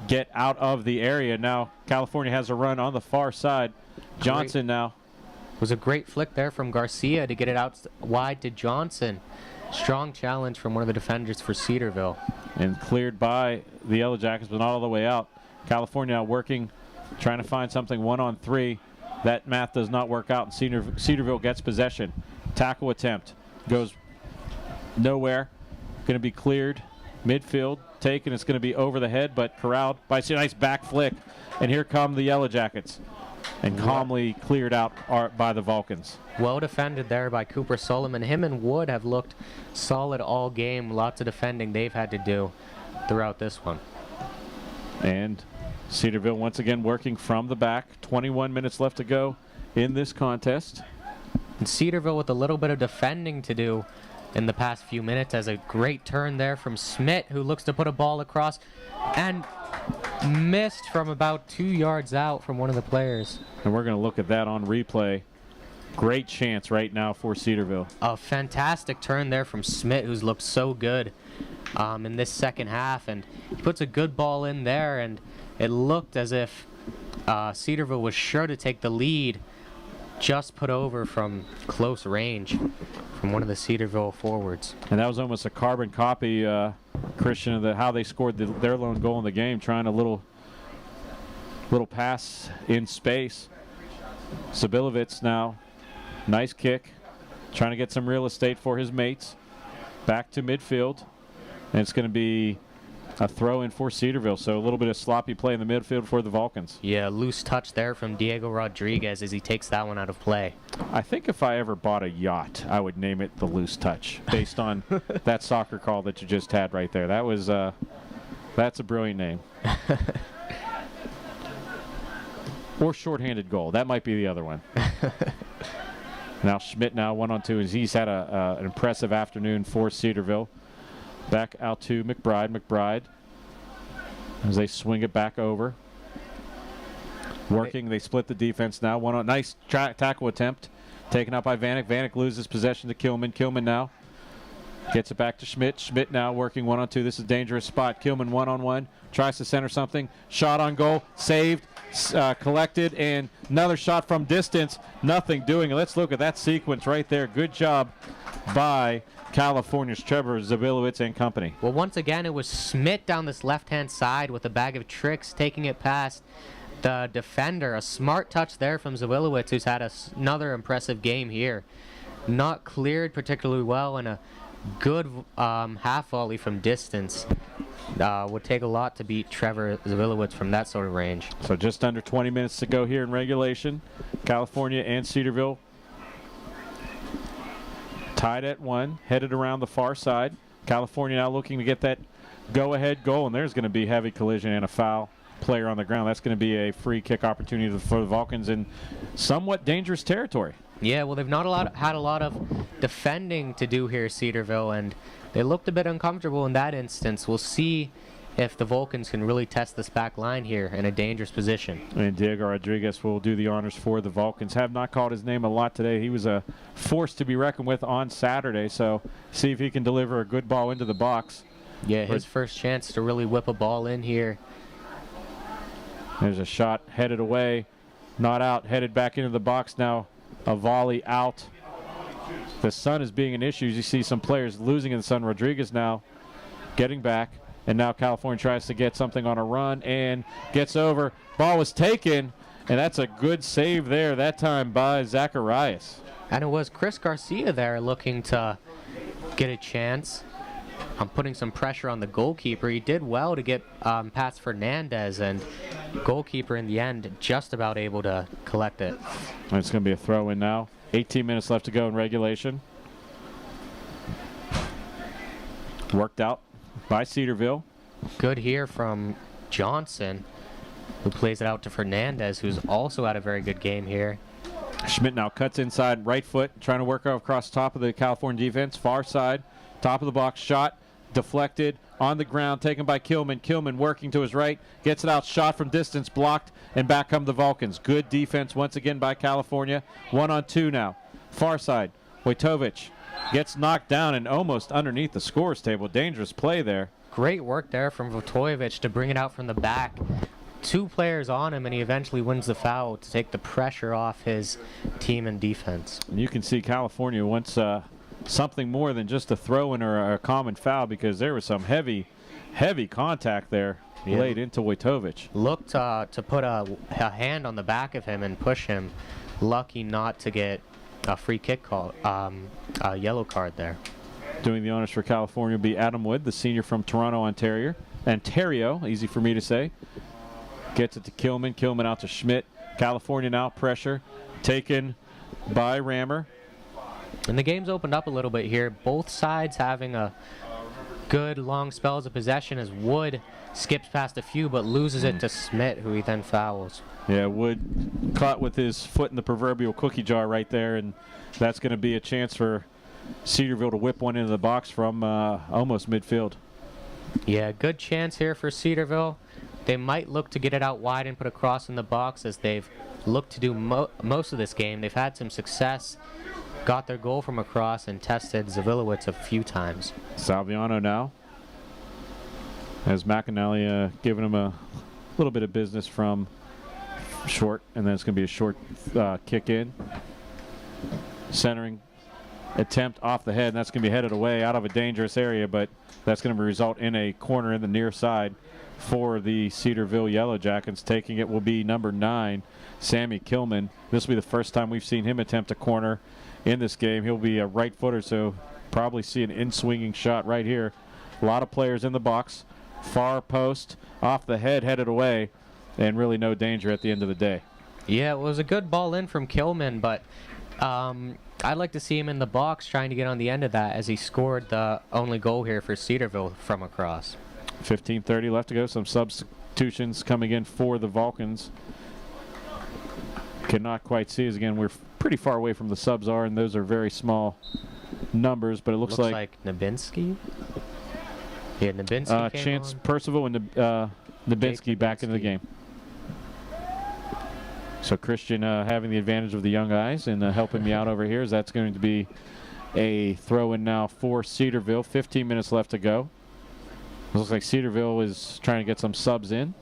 get out of the area. Now California has a run on the far side. Johnson now. Was a great flick there from Garcia to get it out wide to Johnson. Strong challenge from one of the defenders for Cedarville. And cleared by the Yellow Jackets, but not all the way out. California now working, trying to find something 1-on-3. That math does not work out, and Cedarville gets possession. Tackle attempt goes nowhere. Going to be cleared. Midfield taken. It's going to be over the head, but corralled by a nice back flick. And here come the Yellow Jackets. And calmly cleared out by the Vulcans. Well defended there by Cooper Solomon. Him and Wood have looked solid all game. Lots of defending they've had to do throughout this one. And Cedarville once again working from the back. 21 minutes left to go in this contest. And Cedarville with a little bit of defending to do in the past few minutes, as a great turn there from Smith, who looks to put a ball across and missed from about 2 yards out from one of the players. And we're going to look at that on replay. Great chance right now for Cedarville. A fantastic turn there from Smith, who's looked so good in this second half, and he puts a good ball in there, and it looked as if Cedarville was sure to take the lead, just put over from close range from one of the Cedarville forwards. And that was almost a carbon copy, Christian, of how they scored their lone goal in the game, trying a little pass in space. Zabilovitz now, nice kick, trying to get some real estate for his mates. Back to midfield, and it's going to be a throw in for Cedarville, so a little bit of sloppy play in the midfield for the Vulcans. Yeah, loose touch there from Diego Rodriguez as he takes that one out of play. I think if I ever bought a yacht, I would name it the Loose Touch, based on that soccer call that you just had right there. That was, that's a brilliant name. Or shorthanded goal. That might be the other one. Now Schmidt now 1-on-2 as he's had an impressive afternoon for Cedarville. Back out to McBride. McBride as they swing it back over. Working, they split the defense now. Nice tackle attempt taken out by Vanek. Vanek loses possession to Kilman. Kilman now gets it back to Schmidt. Schmidt now working 1-on-2. This is a dangerous spot. Kilman 1-on-1. Tries to center something. Shot on goal. Saved. Collected. And another shot from distance. Nothing doing it. Let's look at that sequence right there. Good job by California's Trevor Zabilowitz and company. Well, once again, it was Schmidt down this left-hand side with a bag of tricks, taking it past the defender. A smart touch there from Zabilowitz, who's had another impressive game here. Not cleared particularly well, and a good half volley from distance. Would take a lot to beat Trevor Zabilowitz from that sort of range. So just under 20 minutes to go here in regulation. California and Cedarville tied at 1, headed around the far side. California now looking to get that go-ahead goal, and there's going to be heavy collision and a foul. Player on the ground. That's going to be a free kick opportunity for the Vulcans in somewhat dangerous territory. Yeah, well, they've not had a lot of defending to do here, Cedarville, and they looked a bit uncomfortable in that instance. We'll see if the Vulcans can really test this back line here in a dangerous position. And Diego Rodriguez will do the honors for the Vulcans. Have not called his name a lot today. He was a force to be reckoned with on Saturday, so see if he can deliver a good ball into the box. Yeah, his first chance to really whip a ball in here. There's a shot headed away, not out, headed back into the box now. A volley out. The sun is being an issue. You see some players losing in the sun. Rodriguez now getting back, and now California tries to get something on a run and gets over. Ball was taken, and that's a good save there that time by Zacharias. And it was Chris Garcia there looking to get a chance. I'm putting some pressure on the goalkeeper. He did well to get past Fernandez, and goalkeeper in the end just about able to collect it. And it's going to be a throw in now. 18 minutes left to go in regulation. Worked out by Cedarville. Good here from Johnson, who plays it out to Fernandez, who's also had a very good game here. Schmidt now cuts inside, right foot, trying to work across top of the California defense. Far side, top of the box, shot, deflected, on the ground, taken by Kilman. Kilman working to his right, gets it out, shot from distance, blocked, and back come the Vulcans. Good defense once again by California. 1-on-2 now. Far side, Wojtovich gets knocked down and almost underneath the scores table. Dangerous play there. Great work there from Wojtovich to bring it out from the back. 2 players on him, and he eventually wins the foul to take the pressure off his team and defense. And you can see California wants something more than just a throw-in or a common foul, because there was some heavy contact there laid into Wojtovich. Looked to put a hand on the back of him and push him. Lucky not to get a free kick call, a yellow card there. Doing the honors for California will be Adam Wood, the senior from Toronto, Ontario, easy for me to say. Gets it to Kilman. Kilman out to Schmidt. California now pressure taken by Rammer. And the game's opened up a little bit here. Both sides having a good long spells of possession as Wood skips past a few but loses it to Schmidt, who he then fouls. Yeah, Wood caught with his foot in the proverbial cookie jar right there, and that's going to be a chance for Cedarville to whip one into the box from almost midfield. Yeah, good chance here for Cedarville. They might look to get it out wide and put a cross in the box, as they've looked to do most of this game. They've had some success, got their goal from across, and tested Zabilowitz a few times. Salviano now, as McAnally giving him a little bit of business from short, and then it's going to be a short kick in. Centering attempt off the head, and that's going to be headed away out of a dangerous area, but that's going to result in a corner in the near side for the Cedarville Yellow Jackets. Taking it will be number 9, Sammy Kilman. This will be the first time we've seen him attempt a corner in this game. He'll be a right footer, so probably see an in-swinging shot right here. A lot of players in the box. Far post, off the head, headed away, and really no danger at the end of the day. Yeah, it was a good ball in from Kilman, but I'd like to see him in the box trying to get on the end of that, as he scored the only goal here for Cedarville from across. 15:30 left to go. Some substitutions coming in for the Vulcans. Cannot quite see, as again, we're pretty far away from the subs are, and those are very small numbers, but it looks like Nabinski. Yeah, Nabinski came Chance on. Percival and Nabinski back into the game. So Christian having the advantage of the young guys and helping me out over here, as that's going to be a throw-in now for Cedarville. 15 minutes left to go. It looks like Cedarville is trying to get some subs in.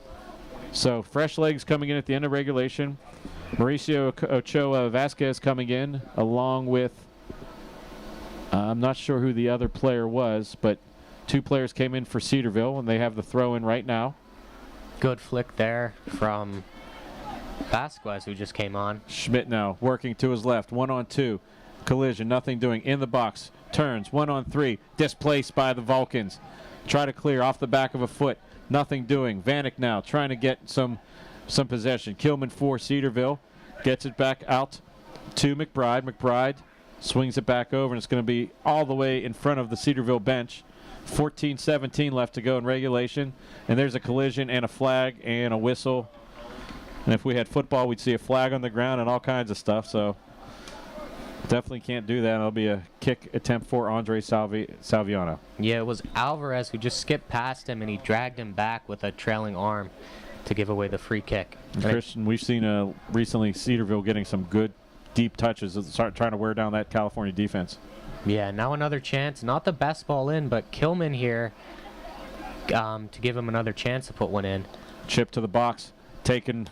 So fresh legs coming in at the end of regulation. Mauricio Ochoa Vasquez coming in, along with I'm not sure who the other player was, but 2 players came in for Cedarville, and they have the throw in right now. Good flick there from Vasquez, who just came on. Schmidt now working to his left. 1-on-2. Collision, nothing doing. In the box. Turns. 1-on-3. Displaced by the Vulcans. Try to clear off the back of a foot. Nothing doing. Vanek now trying to get some possession. Kilman for Cedarville. Gets it back out to McBride. McBride swings it back over, and it's going to be all the way in front of the Cedarville bench. 14-17 left to go in regulation. And there's a collision and a flag and a whistle. And if we had football, we'd see a flag on the ground and all kinds of stuff. So definitely can't do that. It'll be a kick attempt for Andre Salviano. Yeah, it was Alvarez who just skipped past him, and he dragged him back with a trailing arm to give away the free kick. And Christian, we've seen recently Cedarville getting some good deep touches that start trying to wear down that California defense. Yeah, now another chance. Not the best ball in, but Kilman here to give him another chance to put one in. Chip to the box, taken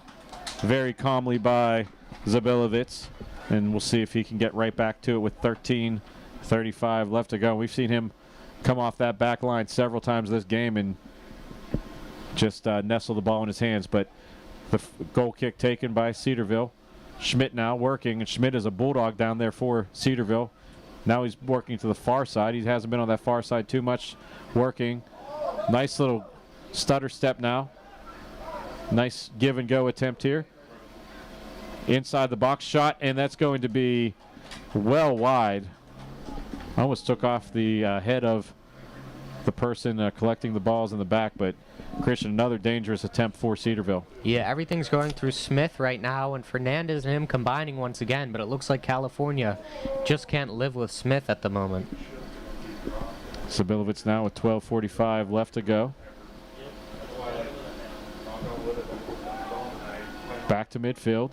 very calmly by Zabilovic, and we'll see if he can get right back to it with 13:35 left to go. We've seen him come off that back line several times this game and just nestle the ball in his hands, but the goal kick taken by Cedarville. Schmidt now working, and Schmidt is a bulldog down there for Cedarville. Now he's working to the far side. He hasn't been on that far side too much, working. Nice little stutter step now. Nice give and go attempt here. Inside the box shot, and that's going to be well wide. Almost took off the head of the person collecting the balls in the back, but Christian, another dangerous attempt for Cedarville. Yeah, everything's going through Smith right now, and Fernandez and him combining once again, but it looks like California just can't live with Smith at the moment. Zabilovic now with 12:45 left to go. Back to midfield.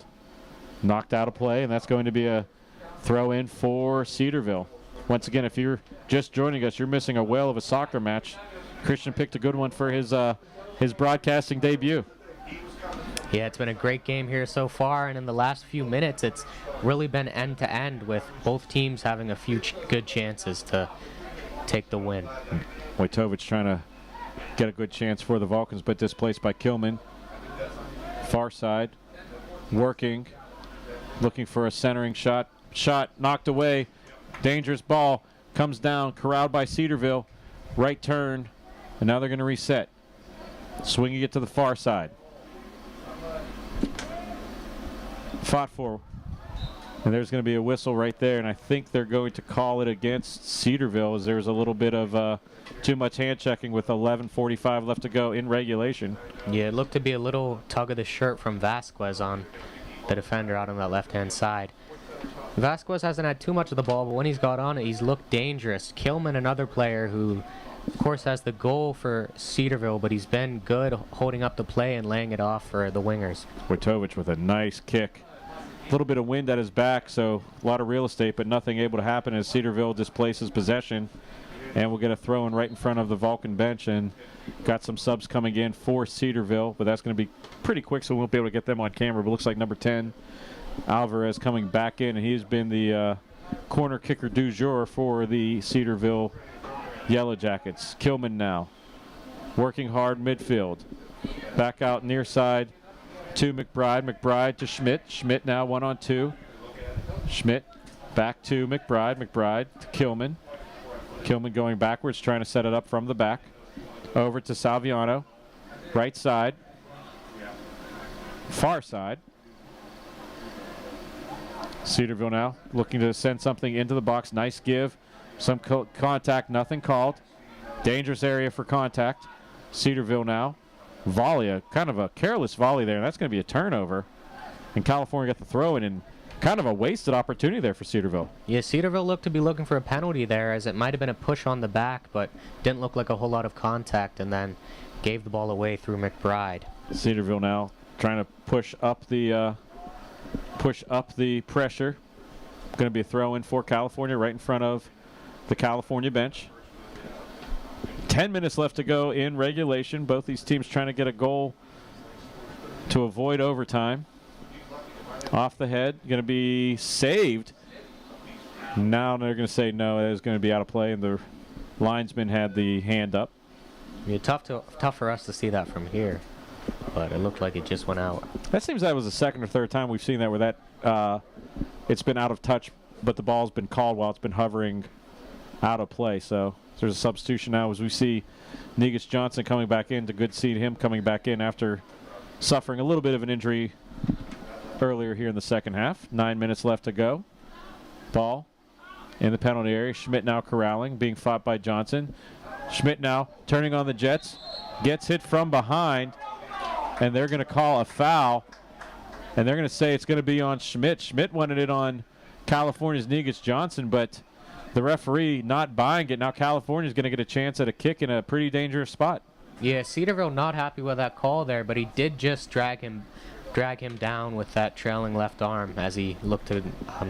Knocked out of play, and that's going to be a throw in for Cedarville. Once again, if you're just joining us, you're missing a whale of a soccer match. Christian picked a good one for his broadcasting debut. Yeah, it's been a great game here so far, and in the last few minutes, it's really been end-to-end with both teams having a few good chances to take the win. Wojtovich trying to get a good chance for the Vulcans, but displaced by Kilman. Far side, working, looking for a centering shot. Shot knocked away. Dangerous ball comes down, corralled by Cedarville. Right turn, and now they're going to reset. Swinging it to the far side. Fought for. And there's going to be a whistle right there, and I think they're going to call it against Cedarville as there's a little bit of too much hand checking with 11:45 left to go in regulation. Yeah, it looked to be a little tug of the shirt from Vasquez on the defender out on that left-hand side. Vasquez hasn't had too much of the ball, but when he's got on it, he's looked dangerous. Kilman, another player who, of course, has the goal for Cedarville, but he's been good holding up the play and laying it off for the wingers. Wojtovich with a nice kick. A little bit of wind at his back, so a lot of real estate, but nothing able to happen as Cedarville displaces possession. And we'll get a throw in right in front of the Vulcan bench, and got some subs coming in for Cedarville, but that's going to be pretty quick, so we won't be able to get them on camera. But it looks like number 10, Alvarez, coming back in, and he's been the corner kicker du jour for the Cedarville Yellow Jackets. Kilman now working hard midfield. Back out near side to McBride. McBride to Schmidt. Schmidt now 1-on-2. Schmidt back to McBride. McBride to Kilman. Kilman going backwards, trying to set it up from the back. Over to Salviano. Right side. Far side. Cedarville now looking to send something into the box. Nice give. Some contact, nothing called. Dangerous area for contact. Cedarville now. Volley, kind of a careless volley there, and that's going to be a turnover. And California got the throw in, and kind of a wasted opportunity there for Cedarville. Yeah, Cedarville looked to be looking for a penalty there, as it might have been a push on the back, but didn't look like a whole lot of contact, and then gave the ball away through McBride. Cedarville now trying to push up the pressure. Going to be a throw in for California right in front of the California bench. 10 minutes left to go in regulation. Both these teams trying to get a goal to avoid overtime. Off the head, going to be saved Now they're going to say no, it is going to be out of play, and the linesman had the hand up. Yeah, tough for us to see that from here, but it looked like it just went out. That seems that was the second or third time we've seen that where that it's been out of touch, but the ball's been called while it's been hovering out of play. So there's a substitution now as we see Negus Johnson coming back in. To good see him coming back in after suffering a little bit of an injury earlier here in the second half. 9 minutes left to go. Ball in the penalty area. Schmidt now corralling, being fought by Johnson. Schmidt now turning on the Jets, gets hit from behind, and they're going to call a foul, and they're going to say it's going to be on Schmidt. Schmidt wanted it on California's Negus Johnson, but the referee not buying it. Now California's going to get a chance at a kick in a pretty dangerous spot. Yeah, Cedarville not happy with that call there, but he did just drag him down with that trailing left arm as he looked to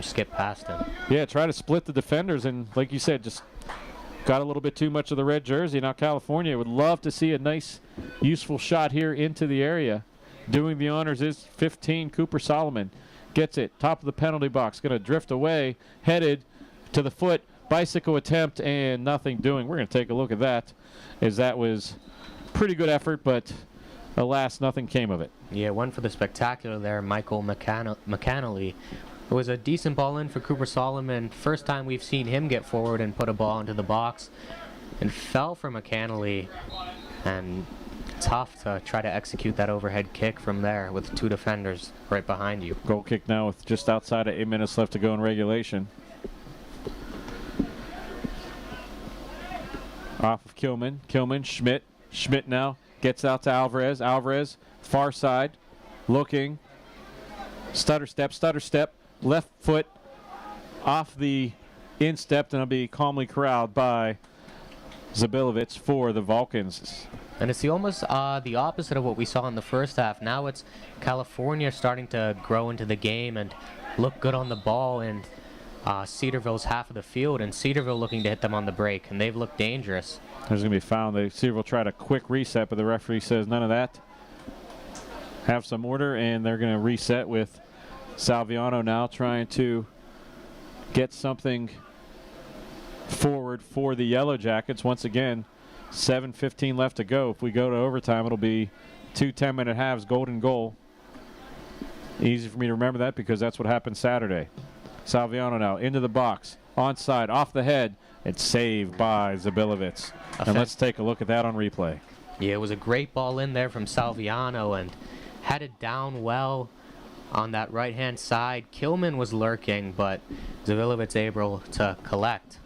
skip past him. Yeah, try to split the defenders, and like you said, just got a little bit too much of the red jersey. Now California would love to see a nice, useful shot here into the area. Doing the honors is 15, Cooper Solomon. Gets it, top of the penalty box, going to drift away, headed to the foot, bicycle attempt, and nothing doing. We're going to take a look at that, as that was pretty good effort, but alas, nothing came of it. Yeah, one for the spectacular there, Michael McAnally. It was a decent ball in for Cooper Solomon. First time we've seen him get forward and put a ball into the box. And fell for McAnally. And tough to try to execute that overhead kick from there with two defenders right behind you. Goal kick now with just outside of 8 minutes left to go in regulation. Off of Kilman. Kilman, Schmidt. Schmidt now gets out to Alvarez. Alvarez, far side, looking. Stutter step. Left foot off the instep, and it'll be calmly corralled by Zabilovic for the Vulcans. And it's almost the opposite of what we saw in the first half. Now it's California starting to grow into the game and look good on the ball in Cedarville's half of the field, and Cedarville looking to hit them on the break, and they've looked dangerous. There's going to be a foul. Cedarville tried a quick reset, but the referee says none of that. Have some order, and they're going to reset with Salviano now trying to get something forward for the Yellow Jackets. Once again, 7:15 left to go. If we go to overtime, it'll be 2 10-minute halves, golden goal. Easy for me to remember that because that's what happened Saturday. Salviano now into the box, onside, off the head. It's saved by Zabilovic. And let's take a look at that on replay. Yeah, it was a great ball in there from Salviano and headed down well on that right-hand side. Kilman was lurking, but Zabilovic able to collect.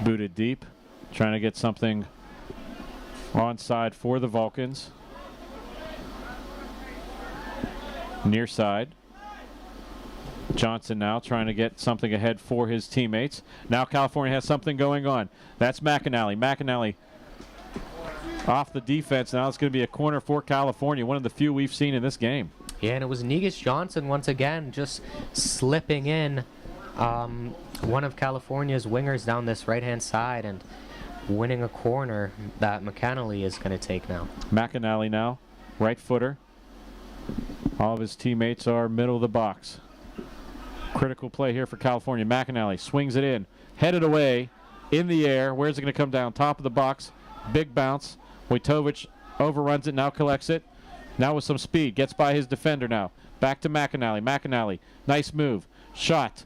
Booted deep, trying to get something onside for the Vulcans. Near side. Johnson now trying to get something ahead for his teammates. Now California has something going on. That's McAnally. McAnally off the defense. Now it's going to be a corner for California, one of the few we've seen in this game. Yeah, and it was Negus Johnson once again just slipping in one of California's wingers down this right-hand side and winning a corner that McAnally is going to take now. McAnally now, right footer. All of his teammates are middle of the box. Critical play here for California. McAnally swings it in, headed away, in the air. Where's it going to come down? Top of the box, big bounce. Wojtovich overruns it, now collects it. Now with some speed, gets by his defender now. Back to McAnally. McAnally, nice move. Shot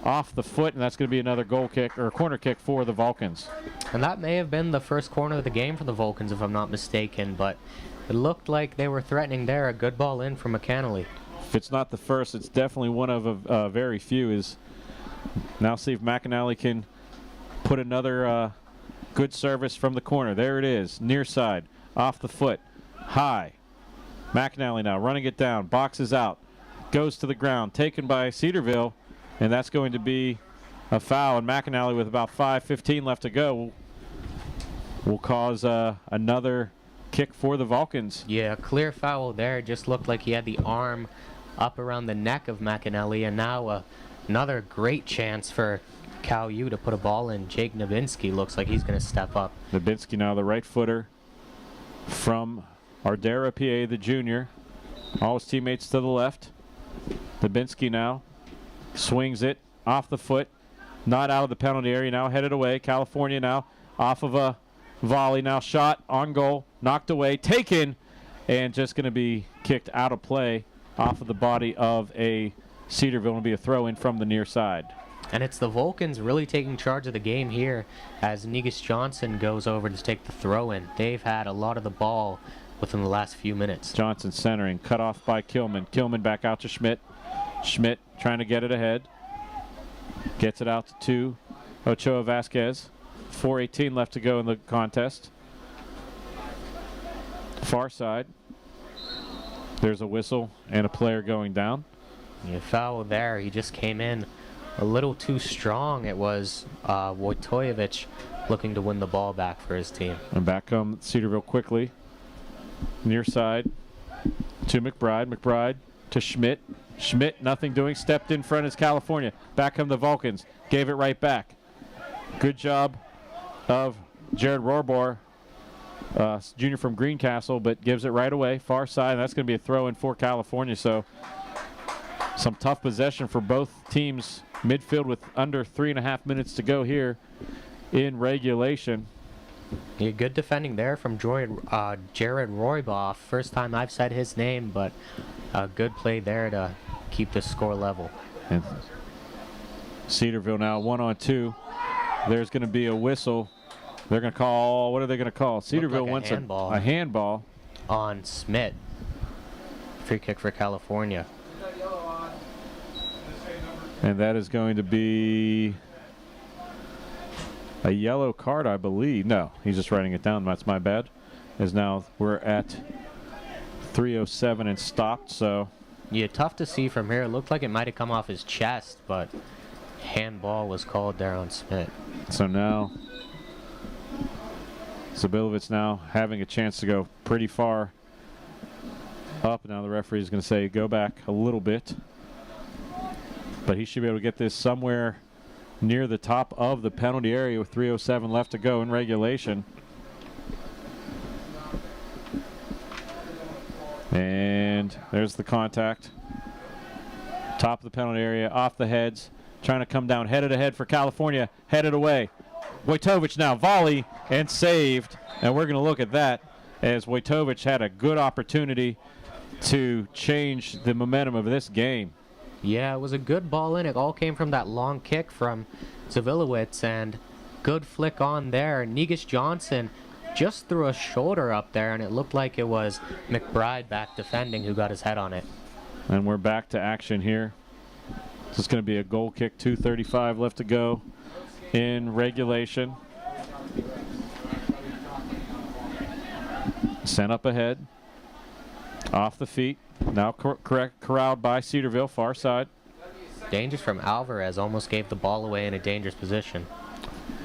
off the foot, and that's going to be another goal kick or corner kick for the Vulcans. And that may have been the first corner of the game for the Vulcans, if I'm not mistaken, but it looked like they were threatening there. A good ball in from McAnally. If it's not the first, it's definitely one of a very few. Is now see if McAnally can put another good service from the corner. There it is, near side, off the foot, high. McAnally now running it down, boxes out, goes to the ground, taken by Cedarville, and that's going to be a foul. And McAnally, with about 5:15 left to go, will cause another kick for the Vulcans. Yeah, a clear foul there. Just looked like he had the arm up around the neck of McAnally, and now another great chance for Cal U to put a ball in. Jake Novinsky looks like he's going to step up. Novinsky now the right footer from Ardera, PA, the junior. All his teammates to the left. Novinsky now swings it off the foot, not out of the penalty area, now headed away. California now off of a volley, now shot on goal, knocked away, taken, and just going to be kicked out of play off of the body of a Cedarville. Will be a throw in from the near side. And it's the Vulcans really taking charge of the game here as Negus Johnson goes over to take the throw in. They've had a lot of the ball within the last few minutes. Johnson centering, cut off by Kilman. Kilman back out to Schmidt. Schmidt trying to get it ahead. Gets it out to Ochoa Vasquez. 4:18 left to go in the contest. Far side. There's a whistle and a player going down. Yeah, foul there. He just came in a little too strong. It was Wojtowicz looking to win the ball back for his team. And back come Cedarville quickly. Near side to McBride. McBride to Schmidt. Schmidt, nothing doing. Stepped in front is California. Back come the Vulcans. Gave it right back. Good job of Jared Rohrbauer, junior from Greencastle, but gives it right away. Far side. And that's going to be a throw in for California. So some tough possession for both teams. Midfield with under 3.5 minutes to go here in regulation. Yeah, good defending there from Jared Rohrbauer. First time I've said his name, but a good play there to keep the score level. And Cedarville now 1-on-2. There's going to be a whistle. They're going to call, what are they going to call? Cedarville like wants handball. a handball. On Smith. Free kick for California. And that is going to be a yellow card, I believe. No, he's just writing it down. That's my bad. As now we're at 3:07 and stopped, so. Yeah, tough to see from here. It looked like it might have come off his chest, but handball was called there on Smith. So now Zabilovitz now having a chance to go pretty far up. Now the referee is going to say go back a little bit. But he should be able to get this somewhere near the top of the penalty area with 3:07 left to go in regulation. And there's the contact. Top of the penalty area, off the heads. Trying to come down, headed ahead for California, headed away. Wojtowicz now, volley, and saved. And we're going to look at that as Wojtowicz had a good opportunity to change the momentum of this game. Yeah, it was a good ball in. It all came from that long kick from Zabilovitz, and good flick on there. Negus Johnson just threw a shoulder up there, and it looked like it was McBride back defending who got his head on it. And we're back to action here. This is going to be a goal kick, 2:35 left to go in regulation. Sent up ahead, off the feet. Now corralled by Cedarville, far side. Dangerous from Alvarez, almost gave the ball away in a dangerous position.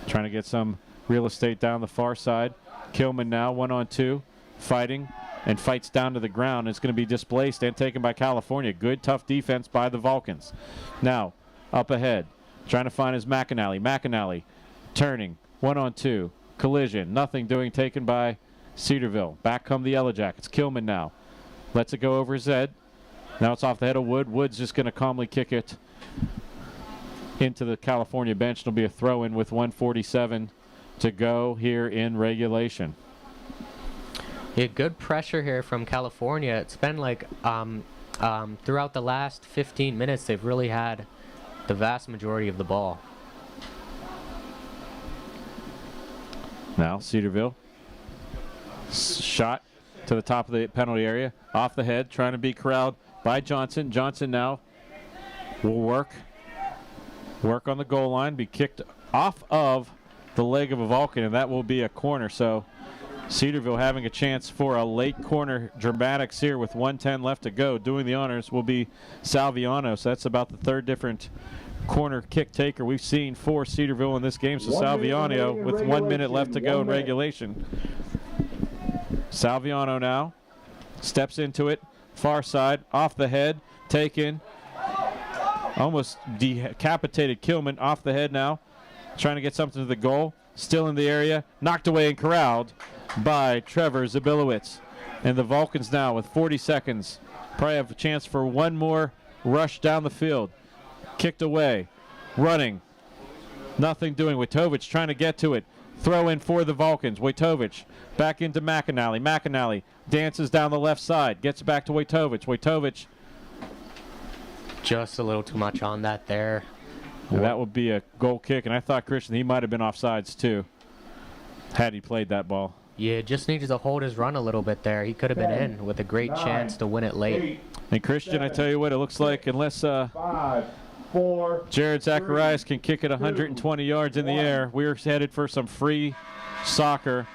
Trying to get some real estate down the far side. Kilman now 1-on-2, fighting, and fights down to the ground. It's going to be displaced and taken by California. Good, tough defense by the Vulcans. Now, up ahead, trying to find his McAnally. McAnally turning, 1-on-2, collision, nothing doing, taken by Cedarville. Back come the Yellow Jackets. Kilman now lets it go over his head. Now it's off the head of Wood. Wood's just going to calmly kick it into the California bench. It'll be a throw-in with 1:47 to go here in regulation. Yeah, good pressure here from California. It's been like throughout the last 15 minutes, they've really had the vast majority of the ball. Now Cedarville. Shot to the top of the penalty area. Off the head, trying to be corralled by Johnson. Johnson now will work on the goal line, be kicked off of the leg of a Vulcan, and that will be a corner. So Cedarville having a chance for a late corner dramatics here with 1:10 left to go. Doing the honors will be Salviano. So that's about the third different corner kick taker we've seen for Cedarville in this game. So Salviano with 1 minute left to go in regulation. Salviano now steps into it, far side, off the head, taken, almost decapitated Kilman, off the head now, trying to get something to the goal, still in the area, knocked away and corralled by Trevor Zabilovitz. And the Vulcans now with 40 seconds probably have a chance for one more rush down the field. kicked away, running, nothing doing. Wojtovich trying to get to it. Throw in for the Vulcans. Wojtovich back into McAnally. McAnally dances down the left side, gets back to Wojtovich. Wojtovich. Just a little too much on that there. And that would be a goal kick, and I thought, Christian, he might have been offsides too, had he played that ball. Yeah, just needed to hold his run a little bit there. He could have been in with a great chance to win it late. And Christian, I tell you what, it looks like unless 5, 4, Jared Zacharias can kick it 120 yards in the air, we're headed for some free soccer.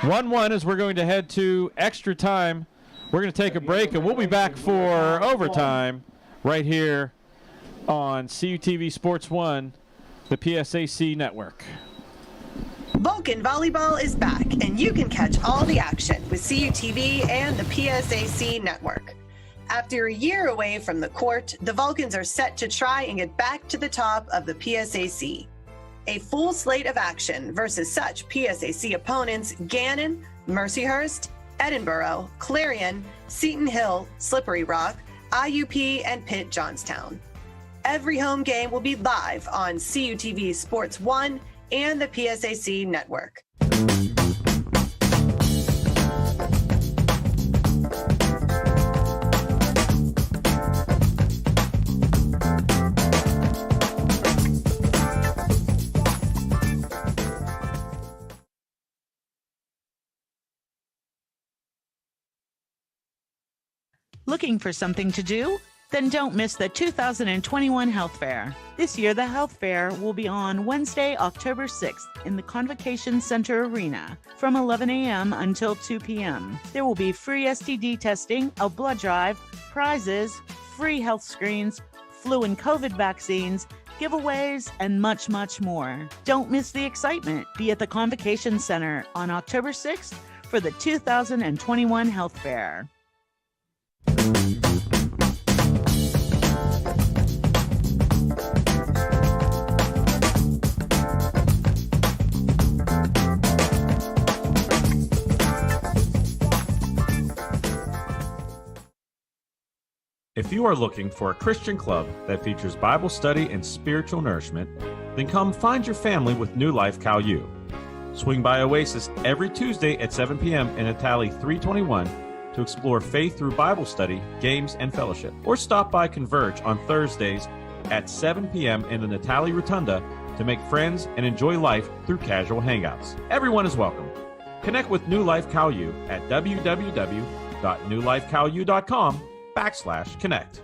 1-1 as we're going to head to extra time. We're going to take a break, and we'll be back for overtime right here on CUTV Sports 1, the PSAC network. Vulcan Volleyball is back, and you can catch all the action with CUTV and the PSAC network. After a year away from the court, the Vulcans are set to try and get back to the top of the PSAC. A full slate of action versus such PSAC opponents Gannon, Mercyhurst, Edinburgh, Clarion, Seton Hill, Slippery Rock, IUP, and Pitt Johnstown. Every home game will be live on CUTV Sports 1 and the PSAC network. Looking for something to do? Then don't miss the 2021 Health Fair. This year, the Health Fair will be on Wednesday, October 6th in the Convocation Center Arena from 11 a.m. until 2 p.m. There will be free STD testing, a blood drive, prizes, free health screens, flu and COVID vaccines, giveaways, and much, much more. Don't miss the excitement. Be at the Convocation Center on October 6th for the 2021 Health Fair. If you are looking for a Christian club that features Bible study and spiritual nourishment, then come find your family with New Life Cal U. Swing by Oasis every Tuesday at 7 p.m. in Itali 321 to explore faith through Bible study, games, and fellowship. Or stop by Converge on Thursdays at 7 p.m. in the Natali Rotunda to make friends and enjoy life through casual hangouts. Everyone is welcome. Connect with New Life Cal U at www.newlifecalu.com/connect.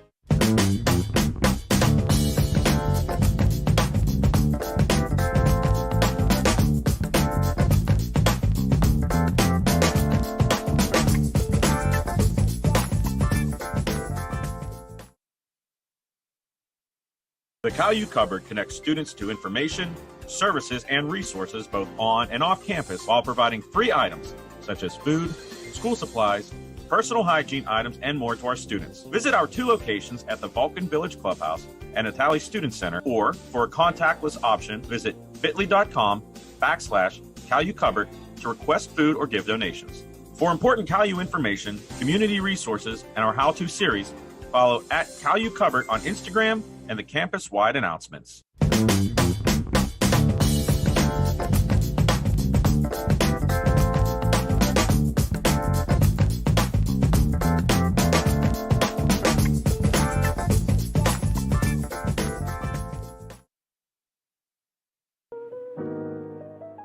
The Cal U Cupboard connects students to information, services, and resources both on and off campus while providing free items such as food, school supplies, personal hygiene items, and more to our students. Visit our 2 locations at the Vulcan Village Clubhouse and Itali Student Center, or for a contactless option, visit bit.ly.com/Cal U Cupboard to request food or give donations. For important Cal U information, community resources, and our how-to series, follow at Cal U Cupboard on Instagram and the campus-wide announcements.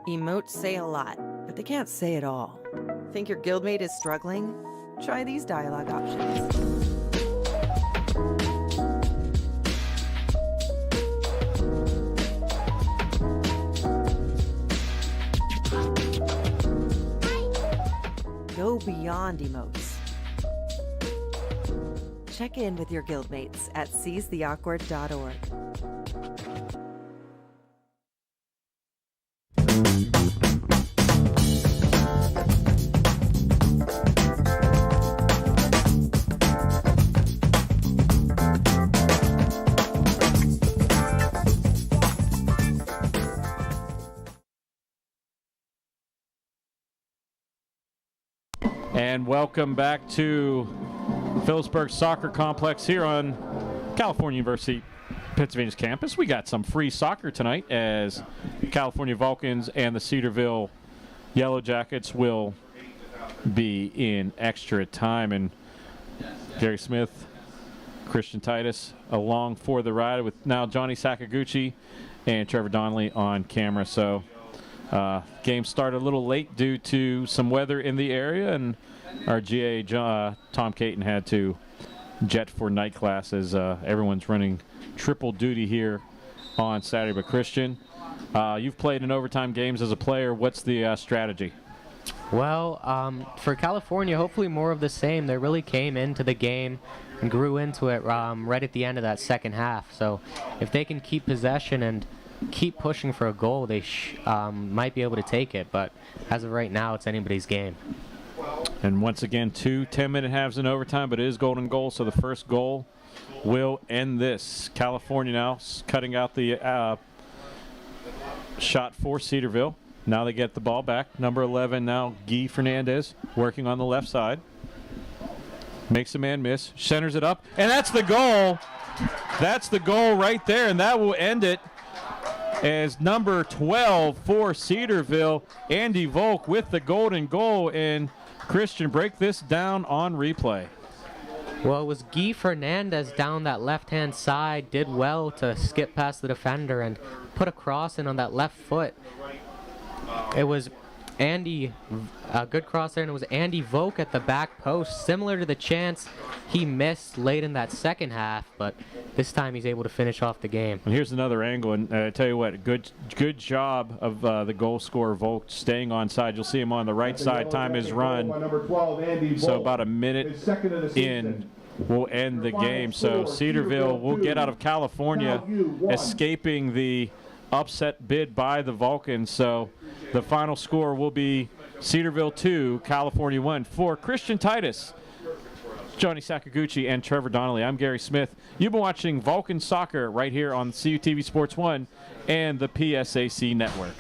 Emotes say a lot, but they can't say it all. Think your guildmate is struggling? Try these dialogue options. Go beyond emotes. Check in with your guildmates at seizetheawkward.org. And welcome back to Phillipsburg Soccer Complex here on California University Pennsylvania's campus. We got some free soccer tonight as California Vulcans and the Cedarville Yellow Jackets will be in extra time. And Gary Smith, Christian Titus along for the ride with now Johnny Sakaguchi and Trevor Donnelly on camera. So game started a little late due to some weather in the area, and our GA Tom Caton had to jet for night class as everyone's running triple duty here on Saturday. But Christian, you've played in overtime games as a player. What's the strategy? Well, for California, hopefully more of the same. They really came into the game and grew into it right at the end of that second half. So if they can keep possession and keep pushing for a goal, they might be able to take it. But as of right now, it's anybody's game. And once again, 2 10-minute halves in overtime, but it is golden goal, so the first goal will end this. California now cutting out the shot for Cedarville. Now they get the ball back. Number 11 now, Guy Fernandez, working on the left side. Makes a man miss, centers it up, and that's the goal. That's the goal right there, and that will end it as number 12 for Cedarville, Andy Volk with the golden goal. And Christian, break this down on replay. Well, it was Guy Fernandez down that left-hand side, did well to skip past the defender and put a cross in on that left foot. It was Andy, a good cross there, and it was Andy Volk at the back post, similar to the chance he missed late in that second half, but this time he's able to finish off the game. And here's another angle, and I tell you what, good job of the goal scorer Volk staying on side. You'll see him on the right side. Time is run. So about a minute in, we'll end the game. So Cedarville will get out of California, escaping the upset bid by the Vulcans. So the final score will be Cedarville 2, California 1. For Christian Titus, Johnny Sakaguchi, and Trevor Donnelly, I'm Gary Smith. You've been watching Vulcan Soccer right here on CUTV Sports 1 and the PSAC Network.